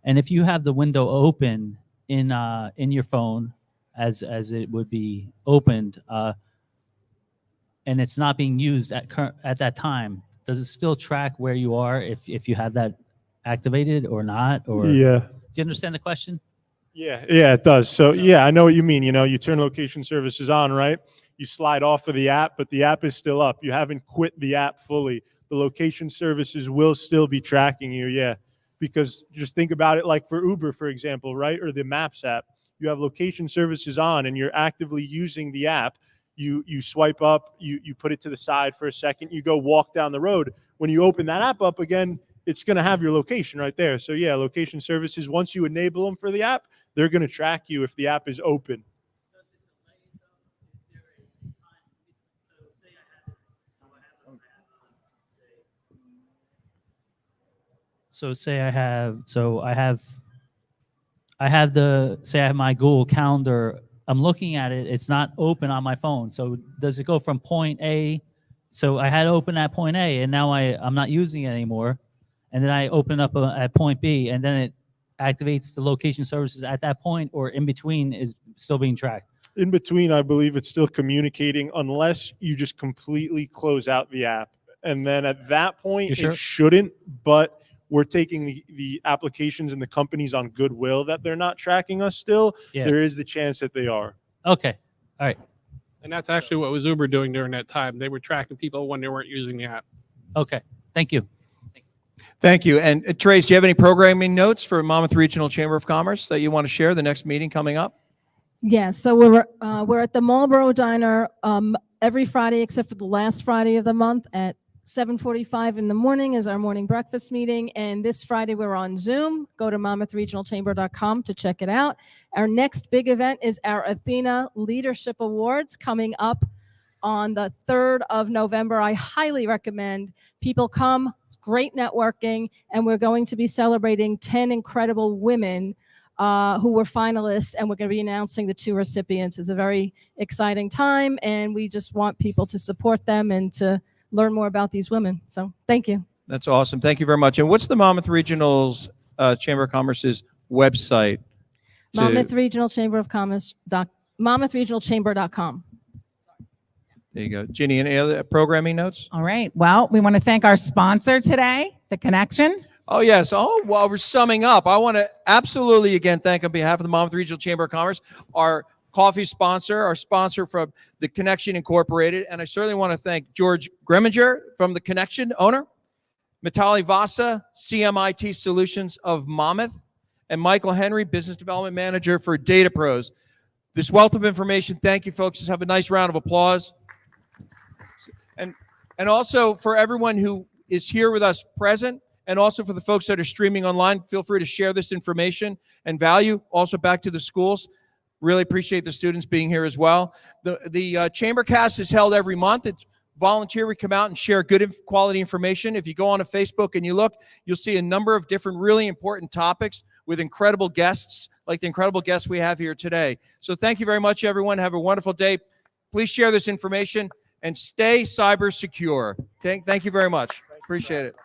and if you have the window open in your phone as it would be opened, and it's not being used at that time, does it still track where you are if you have that activated or not? Or Yeah. do you understand the question? Yeah, it does. So yeah, I know what you mean. You know, you turn location services on, right? You slide off of the app, but the app is still up. You haven't quit the app fully. The location services will still be tracking you. Yeah. Because just think about it like for Uber, for example, right? Or the Maps app. You have location services on and you're actively using the app. You swipe up, you put it to the side for a second, you go walk down the road. When you open that app up again, it's going to have your location right there. So yeah, location services, once you enable them for the app, they're going to track you if the app is open. So say I have my Google Calendar. I'm looking at it. It's not open on my phone. So does it go from point A? So I had open at point A, and now I'm not using it anymore. And then I open up at point B, and then it activates the location services at that point, or in between is still being tracked? In between, I believe it's still communicating unless you just completely close out the app. And then at that point, You sure? it shouldn't, but we're taking the applications and the companies on goodwill that they're not tracking us still. Yeah. There is the chance that they are. Okay. All right. And that's actually what was Uber doing during that time. They were tracking people when they weren't using the app. Okay. Thank you. Thank you. And Trace, do you have any programming notes for Monmouth Regional Chamber of Commerce that you want to share the next meeting coming up? Yes, so we're at the Marlboro Diner every Friday except for the last Friday of the month at 7:45 in the morning is our morning breakfast meeting. And this Friday we're on Zoom. Go to monmouthregionalchamber.com to check it out. Our next big event is our Athena Leadership Awards coming up on the 3rd of November. I highly recommend people come. It's great networking, and we're going to be celebrating 10 incredible women who were finalists, and we're going to be announcing the 2 recipients. It's a very exciting time, and we just want people to support them and to learn more about these women. So thank you. That's awesome. Thank you very much. And what's the Monmouth Regional's Chamber of Commerce's website? Monmouth Regional Chamber of Commerce. MonmouthRegionalChamber.com. There you go. Ginny, any other programming notes? All right. Well, we want to thank our sponsor today, The Connection. Oh, yes. Oh, while we're summing up, I want to absolutely, again, thank on behalf of the Monmouth Regional Chamber of Commerce, our coffee sponsor, our sponsor from The Connection Incorporated. And I certainly want to thank George Gremminger from The Connection, owner, Mitali Vasa, CMIT Solutions of Monmouth, and Michael Henry, Business Development Manager for Data Pros. This wealth of information, thank you, folks. Let's have a nice round of applause. And also for everyone who is here with us present, and also for the folks that are streaming online, feel free to share this information and value also back to the schools. Really appreciate the students being here as well. The Chambercast is held every month. It's volunteer. We come out and share good quality information. If you go on to Facebook and you look, you'll see a number of different really important topics with incredible guests, like the incredible guests we have here today. So thank you very much, everyone. Have a wonderful day. Please share this information and stay cyber secure. Thank you very much. Appreciate it.